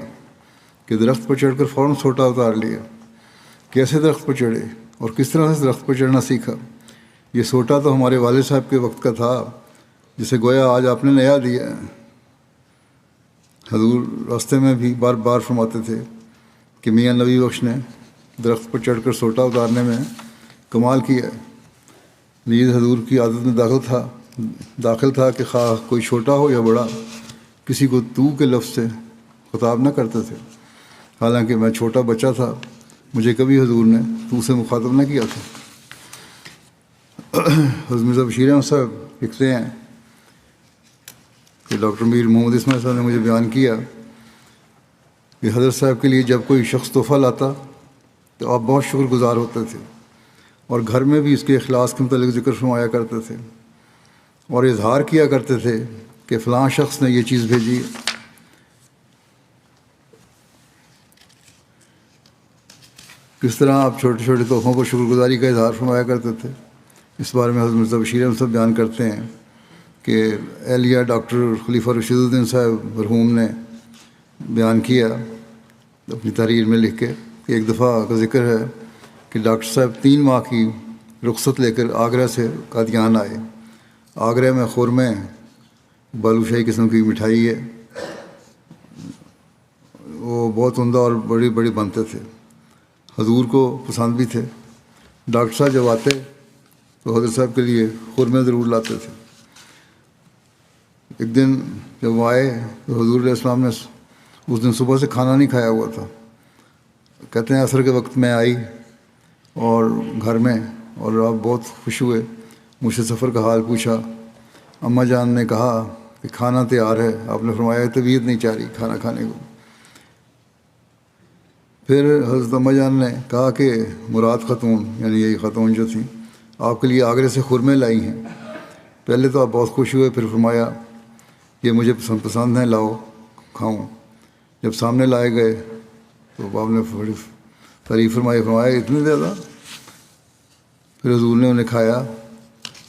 کہ درخت پر چڑھ کر فوراً سوٹا اتار لیا۔ کیسے درخت پر چڑھے اور کس طرح سے درخت پر چڑھنا سیکھا؟ یہ سوٹا تو ہمارے والد صاحب کے وقت کا تھا، جسے گویا آج آپ نے نیا دیا ہے۔ حضور راستے میں بھی بار بار فرماتے تھے کہ میاں نبی بخش نے درخت پر چڑھ کر سوٹا اتارنے میں کمال کیا ہے۔ نیز حضور کی عادت میں داخل تھا کہ خواہ کوئی چھوٹا ہو یا بڑا، کسی کو تو کے لفظ سے خطاب نہ کرتے تھے۔ حالانکہ میں چھوٹا بچہ تھا، مجھے کبھی حضور نے تو سے مخاطب نہ کیا تھا۔ حضرت مرزا بشیر احمد صاحب لکھتے ہیں کہ ڈاکٹر میر محمد اسماعیل صاحب نے مجھے بیان کیا کہ حضرت صاحب کے لیے جب کوئی شخص تحفہ لاتا تو آپ بہت شکر گزار ہوتے تھے، اور گھر میں بھی اس کے اخلاص کے متعلق ذکر فرمایا کرتے تھے، اور اظہار کیا کرتے تھے کہ فلاں شخص نے یہ چیز بھیجی۔ کس طرح آپ چھوٹے چھوٹے تحفوں کو شکر گزاری کا اظہار فرمایا کرتے تھے، اس بارے میں حضرت مرزا بشیر احمد صاحب بیان کرتے ہیں کہ اہلیہ ڈاکٹر خلیفہ رشید الدین صاحب مرحوم نے بیان کیا اپنی تحریر میں لکھ کے کہ ایک دفعہ کا ذکر ہے کہ ڈاکٹر صاحب 3 ماہ کی رخصت لے کر آگرہ سے قادیان آئے۔ آگرہ میں خورمے بالوشاہی قسم کی مٹھائی ہے، وہ بہت عمدہ اور بڑی بڑی بنتے تھے، حضور کو پسند بھی تھے۔ ڈاکٹر صاحب جب آتے تو حضرت صاحب کے لیے خورمے ضرور لاتے تھے۔ ایک دن جب وہ آئے تو حضور علیہ السلام نے اس دن صبح سے کھانا نہیں کھایا ہوا تھا۔ کہتے ہیں عصر کے وقت میں آئی اور گھر میں، اور آپ بہت خوش ہوئے، مجھ سے سفر کا حال پوچھا۔ اماں جان نے کہا کہ کھانا تیار ہے، آپ نے فرمایا طبیعت نہیں چاہ رہی کھانا کھانے کو۔ پھر حضرت اماں جان نے کہا کہ مراد خاتون، یعنی یہی خاتون جو تھیں، آپ کے لیے آگرے سے خورمے لائی ہیں۔ پہلے تو آپ بہت خوش ہوئے، پھر فرمایا یہ مجھے پسند ہیں، لاؤ کھاؤں۔ جب سامنے لائے گئے تو آپ نے بڑی تعریف فرمایا اتنے زیادہ؟ پھر حضور نے انہیں کھایا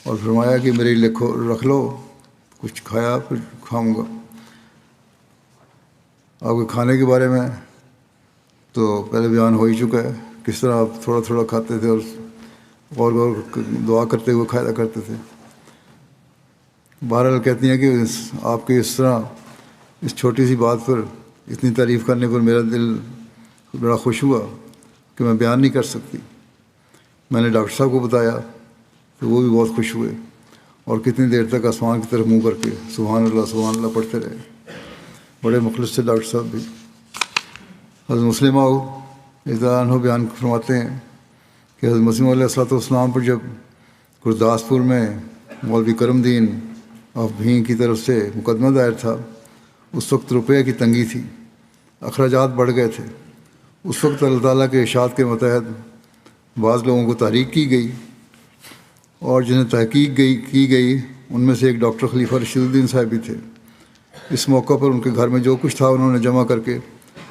اور فرمایا کہ میرے لیے رکھ لو، کچھ کھایا پھر کھاؤں گا۔ آپ کے کھانے کے بارے میں تو پہلے بیان ہو ہی چکا ہے، کس طرح آپ تھوڑا تھوڑا کھاتے تھے اور غور دعا کرتے ہوئے کھایا کرتے تھے۔ بہرحال کہتی ہیں کہ آپ کے اس طرح اس چھوٹی سی بات پر اتنی تعریف کرنے پر میرا دل بڑا خوش ہوا کہ میں بیان نہیں کر سکتی۔ میں نے ڈاکٹر صاحب کو بتایا تو وہ بھی بہت خوش ہوئے، اور کتنی دیر تک آسمان کی طرف منہ کر کے سبحان اللہ پڑھتے رہے۔ بڑے مخلص سے ڈاکٹر صاحب بھی۔ حضرت مسلمہ عنہ بیان فرماتے ہیں کہ حضرت مسیح علیہ السلام پر جب گرداسپور میں مولوی کرم دین آف بھین کی طرف سے مقدمہ دائر تھا، اس وقت روپے کی تنگی تھی، اخراجات بڑھ گئے تھے۔ اس وقت اللہ تعالیٰ کے ارشاد کے متحد بعض لوگوں کو تحریک کی گئی، اور جنہیں تحقیق کی گئی ان میں سے ایک ڈاکٹر خلیفہ رشید الدین صاحب بھی تھے۔ اس موقع پر ان کے گھر میں جو کچھ تھا انہوں نے جمع کر کے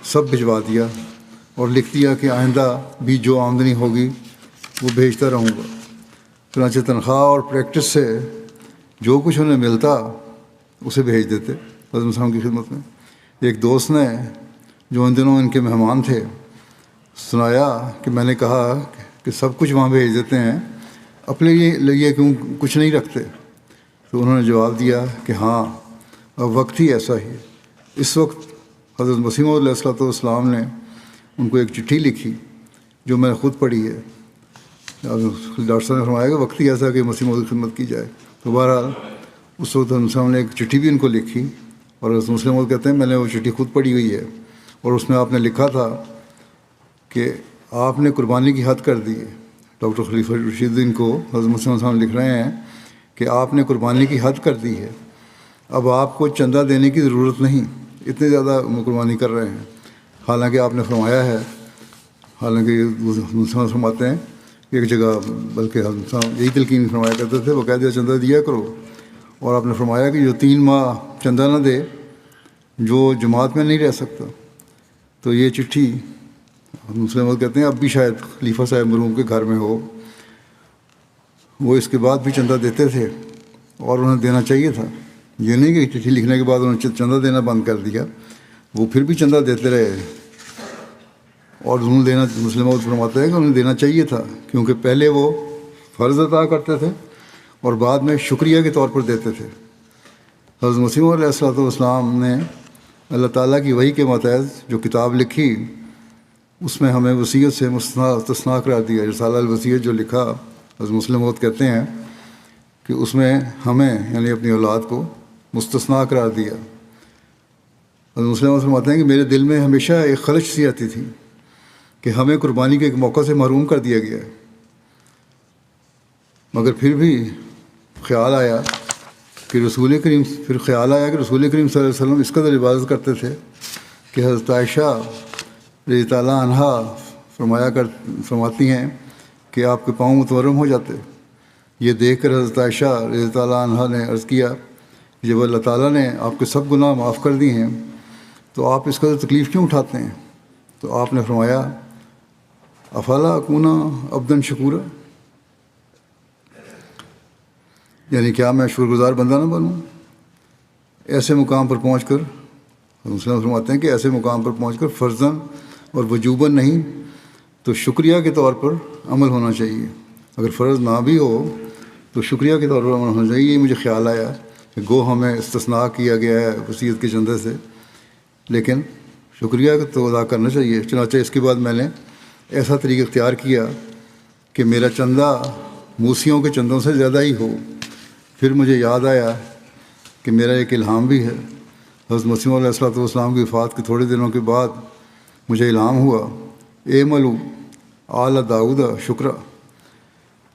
سب بھجوا دیا اور لکھ دیا کہ آئندہ بھی جو آمدنی ہوگی وہ بھیجتا رہوں گا۔ چنانچہ تنخواہ اور پریکٹس سے جو کچھ انہیں ملتا اسے بھیج دیتے حضرت مسلم کی خدمت میں۔ ایک دوست نے جو ان دنوں ان کے مہمان تھے سنایا کہ میں نے کہا کہ سب کچھ وہاں بھیج دیتے ہیں، اپنے لیے کیوں کچھ نہیں رکھتے؟ تو انہوں نے جواب دیا کہ ہاں، اب وقت ہی ایسا ہی ہے۔ اس وقت حضرت مسیح علیہ السلام نے ان کو ایک چٹھی لکھی جو میں نے خود پڑھی ہے۔ ڈاکٹر صاحب نے فرمایا کہ وقت ہی ایسا کہ مسیح کی خدمت کی جائے۔ تو بہرحال اس وقت مسلم نے ایک چٹھی بھی ان کو لکھی، اور حضرت مسلم کہتے ہیں میں نے وہ چٹھی خود پڑھی ہوئی ہے، اور اس میں آپ نے لکھا تھا کہ آپ نے قربانی کی حد کر دی ہے۔ ڈاکٹر خلیفہ رشید الدین کو حضرت مسلم لکھ رہے ہیں کہ آپ نے قربانی کی حد کر دی ہے، اب آپ کو چندہ دینے کی ضرورت نہیں، اتنے زیادہ قربانی کر رہے ہیں۔ حالانکہ آپ نے فرمایا ہے، حالانکہ مسلم فرماتے ہیں کہ ایک جگہ بلکہ یہی تلقین فرمایا کرتے تھے باقاعدہ چندہ دیا کرو، اور آپ نے فرمایا کہ جو 3 ماہ چندہ نہ دے جو جماعت میں نہیں رہ سکتا۔ تو یہ چٹھی مسلم کہتے ہیں اب بھی شاید خلیفہ صاحب مرحوم کے گھر میں ہو، وہ اس کے بعد بھی چندہ دیتے تھے، اور انہیں دینا چاہیے تھا۔ یہ نہیں کہ چٹھی لکھنے کے بعد انہوں نے چندہ دینا بند کر دیا، وہ پھر بھی چندہ دیتے رہے، اور انہوں نے دینا، مسلم فرماتے ہیں کہ انہیں دینا چاہیے تھا، کیونکہ پہلے وہ فرض ادا کرتے تھے اور بعد میں شکریہ کے طور پر دیتے تھے۔ حضرت مسیح علیہ السلام نے اللہ تعالیٰ کی وحی کے متحد جو کتاب لکھی اس میں ہمیں وصیت سے مستثنا قرار دیا۔ رسالہ الوصیت جو لکھا حضرت مسلم کہتے ہیں کہ اس میں ہمیں یعنی اپنی اولاد کو مستثنا قرار دیا۔ حضرت مسلم فرماتے ہیں کہ میرے دل میں ہمیشہ ایک خلش سی آتی تھی کہ ہمیں قربانی کے ایک موقع سے محروم کر دیا گیا ہے، مگر پھر بھی خیال آیا کہ رسول کریم صلی اللہ علیہ وسلم اس قدر عبادت کرتے تھے کہ حضرت عائشہ رضی اللہ عنہا فرماتی ہیں کہ آپ کے پاؤں متورم ہو جاتے۔ یہ دیکھ کر حضرت عائشہ رضی اللہ عنہا نے عرض کیا کہ جب اللہ تعالیٰ نے آپ کے سب گناہ معاف کر دیے ہیں تو آپ اس قدر تکلیف کیوں اٹھاتے ہیں؟ تو آپ نے فرمایا افلا اکونا عبدًا شکورا، یعنی کیا میں شکر گزار بندہ نہ بنوں؟ ایسے مقام پر پہنچ کر مسلم فرماتے ہیں کہ ایسے مقام پر پہنچ کر فرضاً اور وجوباً نہیں تو شکریہ کے طور پر عمل ہونا چاہیے۔ اگر فرض نہ بھی ہو تو شکریہ کے طور پر عمل ہونا چاہیے۔ یہ مجھے خیال آیا کہ گو ہمیں استثناء کیا گیا ہے وصیت کے چندے سے، لیکن شکریہ تو ادا کرنا چاہیے۔ چنانچہ اس کے بعد میں نے ایسا طریقہ اختیار کیا کہ میرا چندہ موسیوں کے چندوں سے زیادہ ہی ہو۔ پھر مجھے یاد آیا کہ میرا ایک الہام بھی ہے۔ حضرت مسیح علیہ السلام کی وفات کے تھوڑے دنوں کے بعد مجھے الہام ہوا اعملوا آل داؤد شکرا،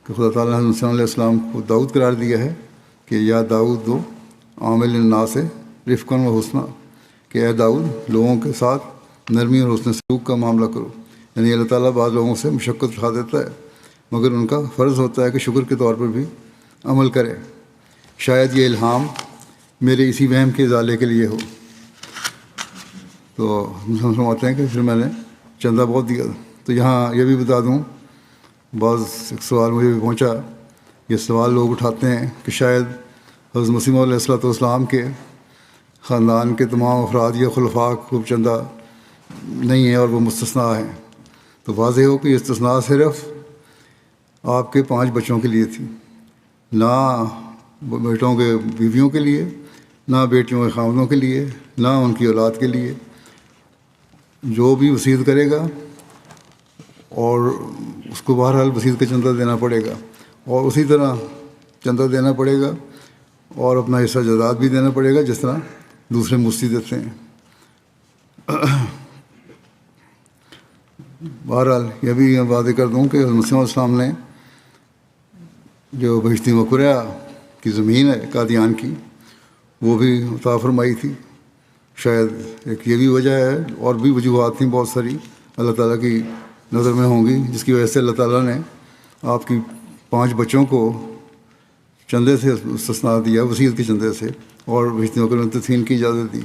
کہ خدا تعالیٰ نے حضرت مسیح علیہ السلام کو داؤد قرار دیا ہے کہ یا داؤد دو عامل الناس رفقا و حسنا، کہ اے داؤد لوگوں کے ساتھ نرمی اور حسن سلوک کا معاملہ کرو۔ یعنی اللہ تعالیٰ بعض لوگوں سے مشقت اٹھا دیتا ہے، مگر ان کا فرض ہوتا ہے کہ شکر کے طور پر بھی عمل کرے۔ شاید یہ الہام میرے اسی وہم کے ازالے کے لیے ہو۔ تو ہم سمجھتے ہیں کہ پھر میں نے چندہ بہت دیا۔ تو یہاں یہ بھی بتا دوں، بعض ایک سوال مجھے بھی پہنچا، یہ سوال لوگ اٹھاتے ہیں کہ شاید حضرت مسیح علیہ السلام کے خاندان کے تمام افراد یا خلفاء کو چندہ نہیں ہے اور وہ مستثنیٰ ہیں۔ تو واضح ہو کہ یہ استثناء صرف آپ کے 5 بچوں کے لیے تھی، نہ بیٹوں کے بیویوں کے لیے، نہ بیٹیوں کے خاوندوں کے لیے، نہ ان کی اولاد کے لیے۔ جو بھی وصیت کرے گا اور اس کو بہرحال وصیت کا چندہ دینا پڑے گا، اور اسی طرح چندہ دینا پڑے گا اور اپنا حصہ جائیداد بھی دینا پڑے گا جس طرح دوسرے مفتی دیتے ہیں۔ بہرحال یہ بھی واضح کر دوں کہ حضرت مسیح علیہ السلام نے جو بہشتی مقبرہ کی زمین ہے قادیان کی، وہ بھی عطا فرمائی تھی۔ شاید ایک یہ بھی وجہ ہے، اور بھی وجوہات تھیں بہت ساری اللہ تعالیٰ کی نظر میں ہوں گی، جس کی وجہ سے اللہ تعالیٰ نے آپ کی 5 بچوں کو چندے سے استثناء دیا، وصیت کے چندے سے، اور بہشتی مقبرہ میں تدفین کی اجازت دی۔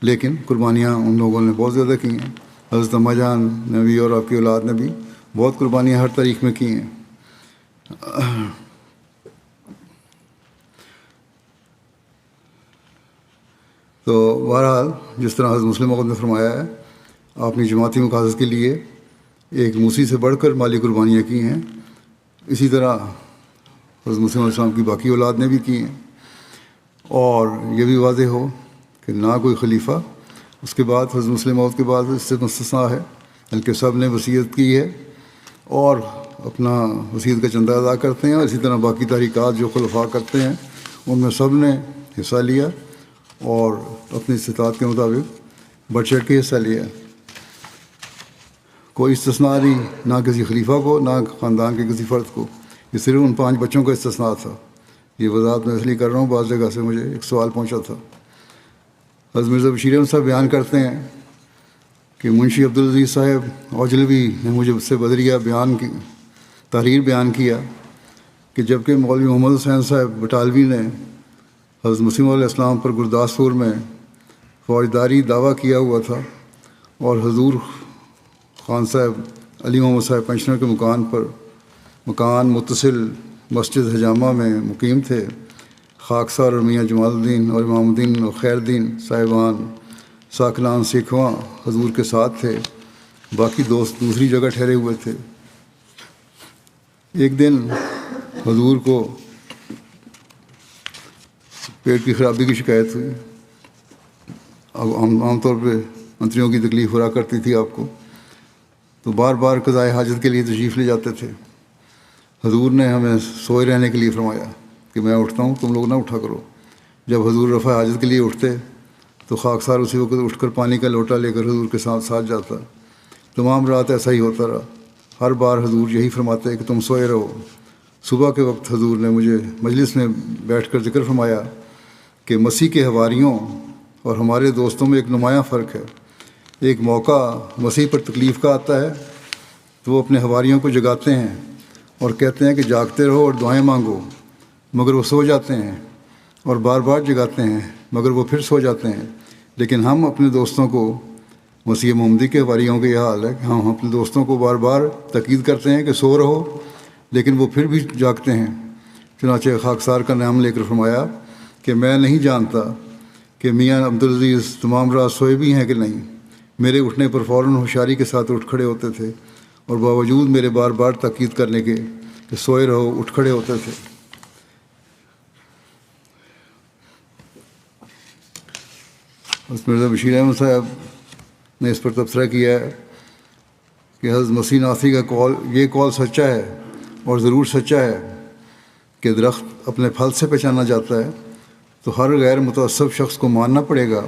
لیکن قربانیاں ان لوگوں نے بہت زیادہ کی ہیں۔ حضرت اماں جان نے بھی اور آپ کی اولاد نے بھی بہت قربانیاں ہر تاریخ میں کی ہیں۔ تو بہرحال جس طرح حضرت مسلم موعود نے فرمایا ہے، آپ نے جماعتی مقاصد کے لیے ایک موسی سے بڑھ کر مالی قربانیاں کی ہیں، اسی طرح حضرت مسلم علیہ السلام کی باقی اولاد نے بھی کی ہیں۔ اور یہ بھی واضح ہو کہ نہ کوئی خلیفہ اس کے بعد حضرت مسلم موعود کے بعد اس سے مستثنیٰ ہے، بلکہ سب نے وصیت کی ہے اور اپنا وصیت کا چندہ ادا کرتے ہیں، اور اسی طرح باقی تحریکات جو خلفاء کرتے ہیں ان میں سب نے حصہ لیا اور اپنی استطاعت کے مطابق بڑھ چڑھ کے حصہ لیا۔ کوئی استثناء نہیں، نہ کسی خلیفہ کو، نہ خاندان کے کسی فرد کو، یہ صرف ان 5 بچوں کا استثناء تھا۔ یہ وضاحت میں اس لیے کر رہا ہوں، بعض جگہ سے مجھے ایک سوال پہنچا تھا۔ حضرت مرزا بشیر احمد صاحب بیان کرتے ہیں کہ منشی عبدالعزیز صاحب اوجلوی نے مجھے اس سے بدریہ بیان کی تحریر بیان کیا کہ جب کہ مولوی محمد حسین صاحب بٹالوی نے حضرت مسیح علیہ السلام پر گرداسپور میں فوجداری دعویٰ کیا ہوا تھا، اور حضور خان صاحب علی محمد صاحب پنشنر کے مکان متصل مسجد حجامہ میں مقیم تھے، خاکسار اور میاں جمال الدین اور امام الدین اور خیر الدین صاحبان ساکنان سیکھواں حضور کے ساتھ تھے، باقی دوست دوسری جگہ ٹھہرے ہوئے تھے۔ ایک دن حضور کو پیٹ کی خرابی کی شکایت ہوئی۔ اب عام طور پہ منتریوں کی تکلیف ہو رہا کرتی تھی آپ کو، تو بار بار قضائے حاجت کے لیے تشریف لے جاتے تھے۔ حضور نے ہمیں سوئے رہنے کے لیے فرمایا کہ میں اٹھتا ہوں، تم لوگ نہ اٹھا کرو۔ جب حضور رفع حاجت کے لیے اٹھتے تو خاکسار اسی وقت اٹھ کر پانی کا لوٹا لے کر حضور کے ساتھ جاتا۔ تمام رات ایسا ہی ہوتا رہا۔ ہر بار حضور یہی فرماتے کہ تم سوئے رہو۔ صبح کے وقت حضور نے مجھے مجلس میں بیٹھ کر ذکر فرمایا کہ مسیح کے حواریوں اور ہمارے دوستوں میں ایک نمایاں فرق ہے۔ ایک موقع مسیح پر تکلیف کا آتا ہے تو وہ اپنے حواریوں کو جگاتے ہیں اور کہتے ہیں کہ جاگتے رہو اور دعائیں مانگو، مگر وہ سو جاتے ہیں، اور بار بار جگاتے ہیں مگر وہ پھر سو جاتے ہیں۔ لیکن ہم اپنے دوستوں کو، مسیح محمدی کے حواریوں کا یہ حال ہے کہ ہم اپنے دوستوں کو بار بار تاکید کرتے ہیں کہ سو رہو، لیکن وہ پھر بھی جاگتے ہیں۔ چنانچہ خاکسار کا نام لے کر فرمایا کہ میں نہیں جانتا کہ میاں عبدالعزیز تمام رات سوئے بھی ہیں کہ نہیں۔ میرے اٹھنے پر فوراً ہوشیاری کے ساتھ اٹھ کھڑے ہوتے تھے، اور باوجود میرے بار بار تاکید کرنے کے کہ سوئے رہو اٹھ کھڑے ہوتے تھے۔ مرزا بشیر احمد صاحب نے اس پر تبصرہ کیا ہے کہ حضرت مسیح ناصری کا یہ قول سچا ہے اور ضرور سچا ہے کہ درخت اپنے پھل سے پہچانا جاتا ہے، تو ہر غیر متعصب شخص کو ماننا پڑے گا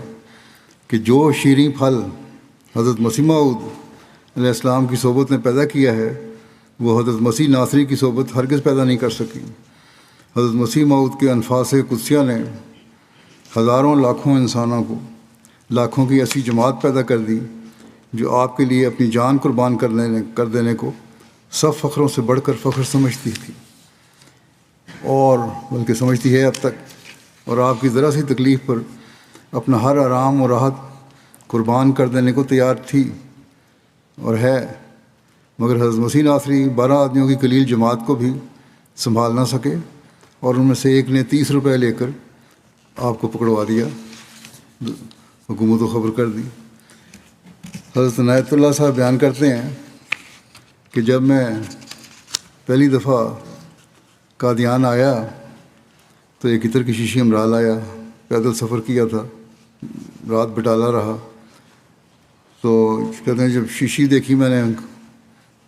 کہ جو شیریں پھل حضرت مسیح موعود علیہ السلام کی صحبت نے پیدا کیا ہے وہ حضرت مسیح ناصری کی صحبت ہرگز پیدا نہیں کر سکی۔ حضرت مسیح موعود کے انفاس قدسیہ نے ہزاروں لاکھوں انسانوں کو، لاکھوں کی ایسی جماعت پیدا کر دی جو آپ کے لیے اپنی جان قربان کر دینے کو سب فخروں سے بڑھ کر فخر سمجھتی تھی، اور بلکہ سمجھتی ہے اب تک، اور آپ کی ذرا سی تکلیف پر اپنا ہر آرام و راحت قربان کر دینے کو تیار تھی اور ہے، مگر حضرت مسیح ناصری 12 آدمیوں کی قلیل جماعت کو بھی سنبھال نہ سکے، اور ان میں سے ایک نے 30 روپے لے کر آپ کو پکڑوا دیا، حکومت کو خبر کر دی۔ حضرت عنایت اللہ صاحب بیان کرتے ہیں کہ جب میں پہلی دفعہ قادیان آیا تو ایک عطر کی شیشی ہمراہ لایا، پیدل سفر کیا تھا، رات بٹالہ رہا، تو کہتے ہیں جب شیشی دیکھی میں نے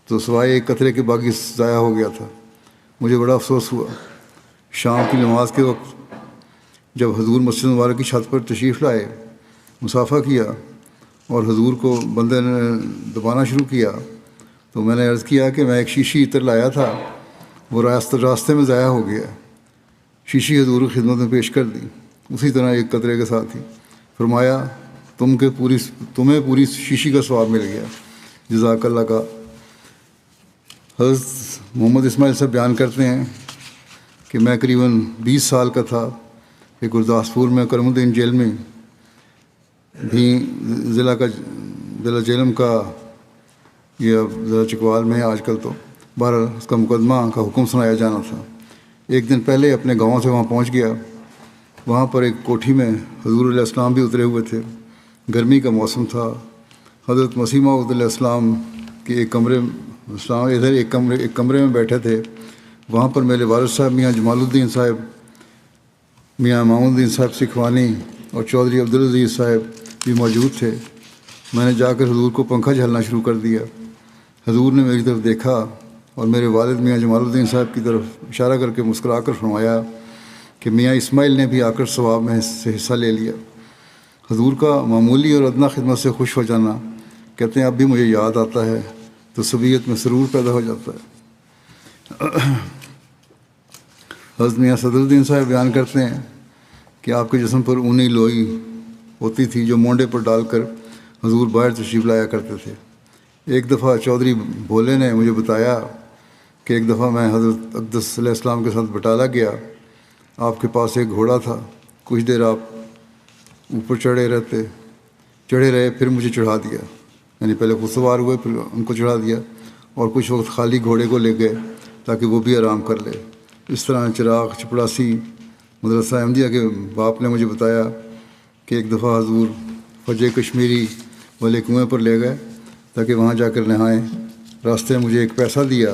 تو سوائے ایک قطرے کے باقی ضائع ہو گیا تھا۔ مجھے بڑا افسوس ہوا۔ شام کی نماز کے وقت جب حضور مسجد مبارک کی چھت پر تشریف لائے، مصافحہ کیا اور حضور کو بندے نے دبانا شروع کیا، تو میں نے عرض کیا کہ میں ایک شیشی عطر لایا تھا، وہ راستے میں ضائع ہو گیا۔ شیشی حضور کی خدمت میں پیش کر دی، اسی طرح ایک قطرے کے ساتھ ہی۔ فرمایا تمہیں پوری شیشی کا ثواب مل گیا، جزاک اللہ کا۔ حضرت محمد اسماعیل صاحب بیان کرتے ہیں کہ میں قریباً 20 سال کا تھا کہ گرداسپور میں کرم الدین جیل میں بھی ضلع جہلم کا، یہ ضلع چکوال میں ہے آج کل، تو بہرحال اس کا مقدمہ کا حکم سنایا جانا تھا۔ ایک دن پہلے اپنے گاؤں سے وہاں پہنچ گیا۔ وہاں پر ایک کوٹھی میں حضور علیہ السلام بھی اترے ہوئے تھے، گرمی کا موسم تھا۔ حضرت مسیح موعود علیہ السلام کے ایک کمرے میں بیٹھے تھے۔ وہاں پر میرے والد صاحب میاں جمال الدین صاحب، میاں امام الدین صاحب سکھوانی اور چودھری عبدالعزیز صاحب بھی موجود تھے۔ میں نے جا کر حضور کو پنکھا جھلنا شروع کر دیا۔ حضور نے میری طرف دیکھا اور میرے والد میاں جمال الدین صاحب کی طرف اشارہ کر کے مسکرا کر فرمایا کہ میاں اسماعیل نے بھی آ کر ثواب میں سے حصہ لے لیا۔ حضور کا معمولی اور ادنیٰ خدمت سے خوش ہو جانا، کہتے ہیں اب بھی مجھے یاد آتا ہے تو طبیعت میں سرور پیدا ہو جاتا ہے۔ حضرت میاں صدر الدین صاحب بیان کرتے ہیں کہ آپ کے جسم پر اونی لوئی ہوتی تھی جو مونڈے پر ڈال کر حضور باہر تشریف لایا کرتے تھے۔ ایک دفعہ چودھری بھولے نے مجھے بتایا کہ ایک دفعہ میں حضرت اقدس علیہ السلام کے ساتھ بٹالہ گیا، آپ کے پاس ایک گھوڑا تھا، کچھ دیر آپ اوپر چڑھے رہے، پھر مجھے چڑھا دیا، یعنی پہلے خود سوار ہوئے پھر ان کو چڑھا دیا، اور کچھ وقت خالی گھوڑے کو لے گئے تاکہ وہ بھی آرام کر لے۔ اس طرح چراغ چپڑاسی مدرسہ احمدیہ کے باپ نے مجھے بتایا کہ ایک دفعہ حضور فجر کشمیری والے کنویں پر لے گئے تاکہ وہاں جا کر نہائیں۔ راستے میں مجھے ایک پیسہ دیا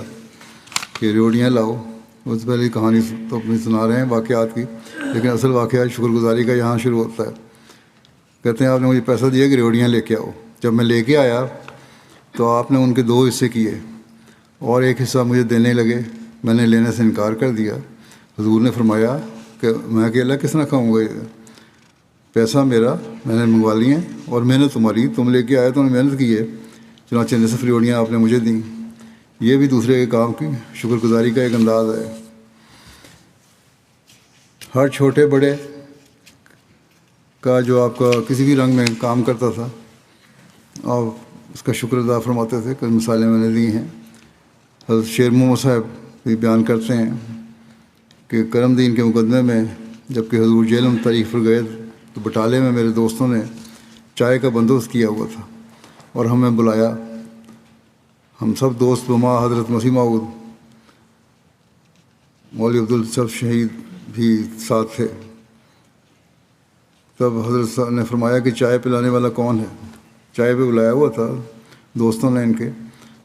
کہ ریوڑیاں لاؤ۔ اس پہلے کہانی تو اپنی سنا رہے ہیں واقعات کی، لیکن اصل واقعہ شکر گزاری کا یہاں شروع ہوتا ہے۔ کہتے ہیں آپ نے مجھے پیسہ دیا کہ ریوڑیاں لے کے آؤ۔ جب میں لے کے آیا تو آپ نے ان کے 2 حصے کیے اور ایک حصہ مجھے دینے لگے۔ میں نے لینے سے انکار کر دیا۔ حضور نے فرمایا کہ میں اکیلا کس طرح کھاؤں گا، پیسہ میرا، میں نے منگوا لی ہیں، اور محنت تمہاری، تم لے کے آئے تو نے محنت کی ہے، چنانچہ نصف ریوڑیاں آپ نے مجھے دیں۔ یہ بھی دوسرے کے کام کی شکر گزاری کا ایک انداز ہے۔ ہر چھوٹے بڑے کا جو آپ کا کسی بھی رنگ میں کام کرتا تھا، آپ اس کا شکر ادا فرماتے تھے. کچھ مثالیں میں نے دی ہیں. حضرت شیر محمد صاحب بھی بیان کرتے ہیں کہ کرم دین کے مقدمے میں جب کہ حضور جہلم تاریخ پر گئے تو بٹالے میں میرے دوستوں نے چائے کا بندوبست کیا ہوا تھا اور ہمیں بلایا. ہم سب دوست بما حضرت مسیح معود مولوی عبدالصف شہید بھی ساتھ تھے. تب حضرت صاحب نے فرمایا کہ چائے پلانے والا کون ہے. چائے پہ بلایا ہوا تھا دوستوں نے ان کے.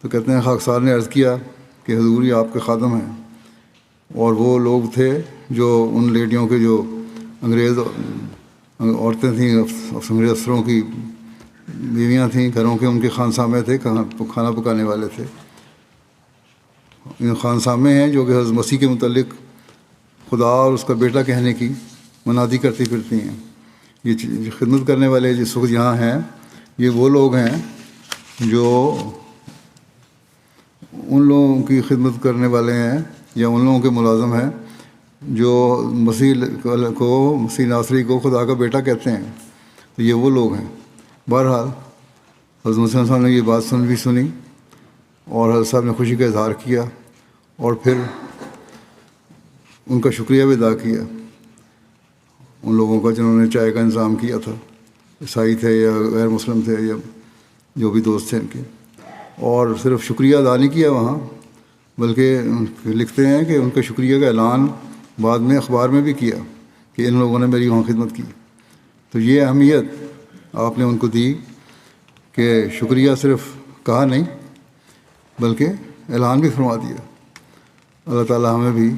تو کہتے ہیں خاکسار نے عرض کیا کہ حضور یہ آپ کے خادم ہیں. اور وہ لوگ تھے جو ان لیڈیوں کے جو انگریز عورتیں تھیں، انگریز افسروں کی بیویاں تھیں، گھروں کے ان کے خانسامے تھے، کھانا پکانے والے تھے. خانسامے ہیں جو کہ حضرت مسیح کے متعلق خدا اور اس کا بیٹا کہنے کی منادی کرتی پھرتی ہیں. یہ خدمت کرنے والے جس وقت یہاں ہیں یہ وہ لوگ ہیں جو ان لوگوں کی خدمت کرنے والے ہیں یا ان لوگوں کے ملازم ہیں جو مسیح ناصری کو خدا کا بیٹا کہتے ہیں. تو یہ وہ لوگ ہیں. بہرحال حضرت مسیح صاحب نے یہ بات سنی اور حضرت صاحب نے خوشی کا اظہار کیا اور پھر ان کا شکریہ بھی ادا کیا ان لوگوں کا جنہوں نے چائے کا انتظام کیا تھا. عیسائی تھے یا غیر مسلم تھے یا جو بھی دوست تھے ان کے. اور صرف شکریہ ادا نہیں کیا وہاں، بلکہ لکھتے ہیں کہ ان کا شکریہ کا اعلان بعد میں اخبار میں بھی کیا کہ ان لوگوں نے میری وہاں خدمت کی. تو یہ اہمیت آپ نے ان کو دی کہ شکریہ صرف کہا نہیں بلکہ اعلان بھی فرما دیا. اللہ تعالیٰ ہمیں بھی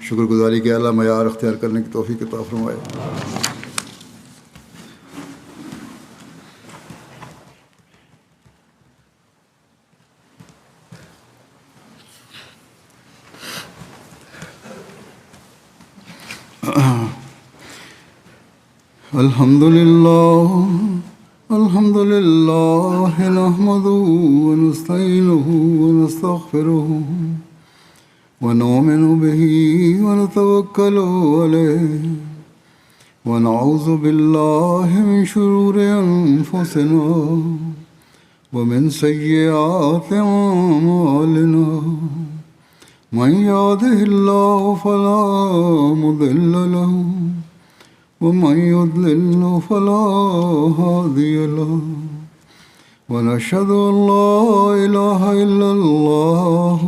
شکر گزاری کے اعلیٰ معیار اختیار کرنے کی توفیق عطا فرمائے. الحمد لله نحمده ونستعينه ونستغفره ونؤمن به ونتوكل عليه ونعوذ بالله من شرور أنفسنا ومن سيئات أعمالنا. من يهده الله فلا مضل له ومن يضلل فلا هادي له. ونشهد أن لا إله إلا الله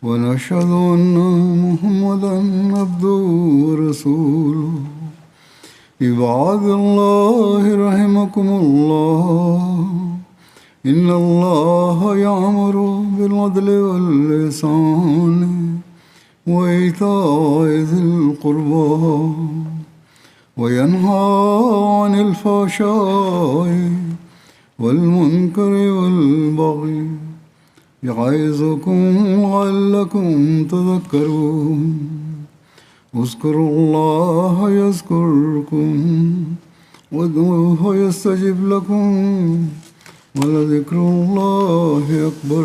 ونشهد أن محمدا عبده ورسوله. عباد الله رحمكم الله إن الله يأمر بالعدل والإحسان وإيتاء ذي القربى وينهى عن الفحشاء والمنكر والبغي يعظكم لعلكم تذكرون. اذكروا الله يذكركم وادعوه يستجب لكم ولذكر الله أكبر.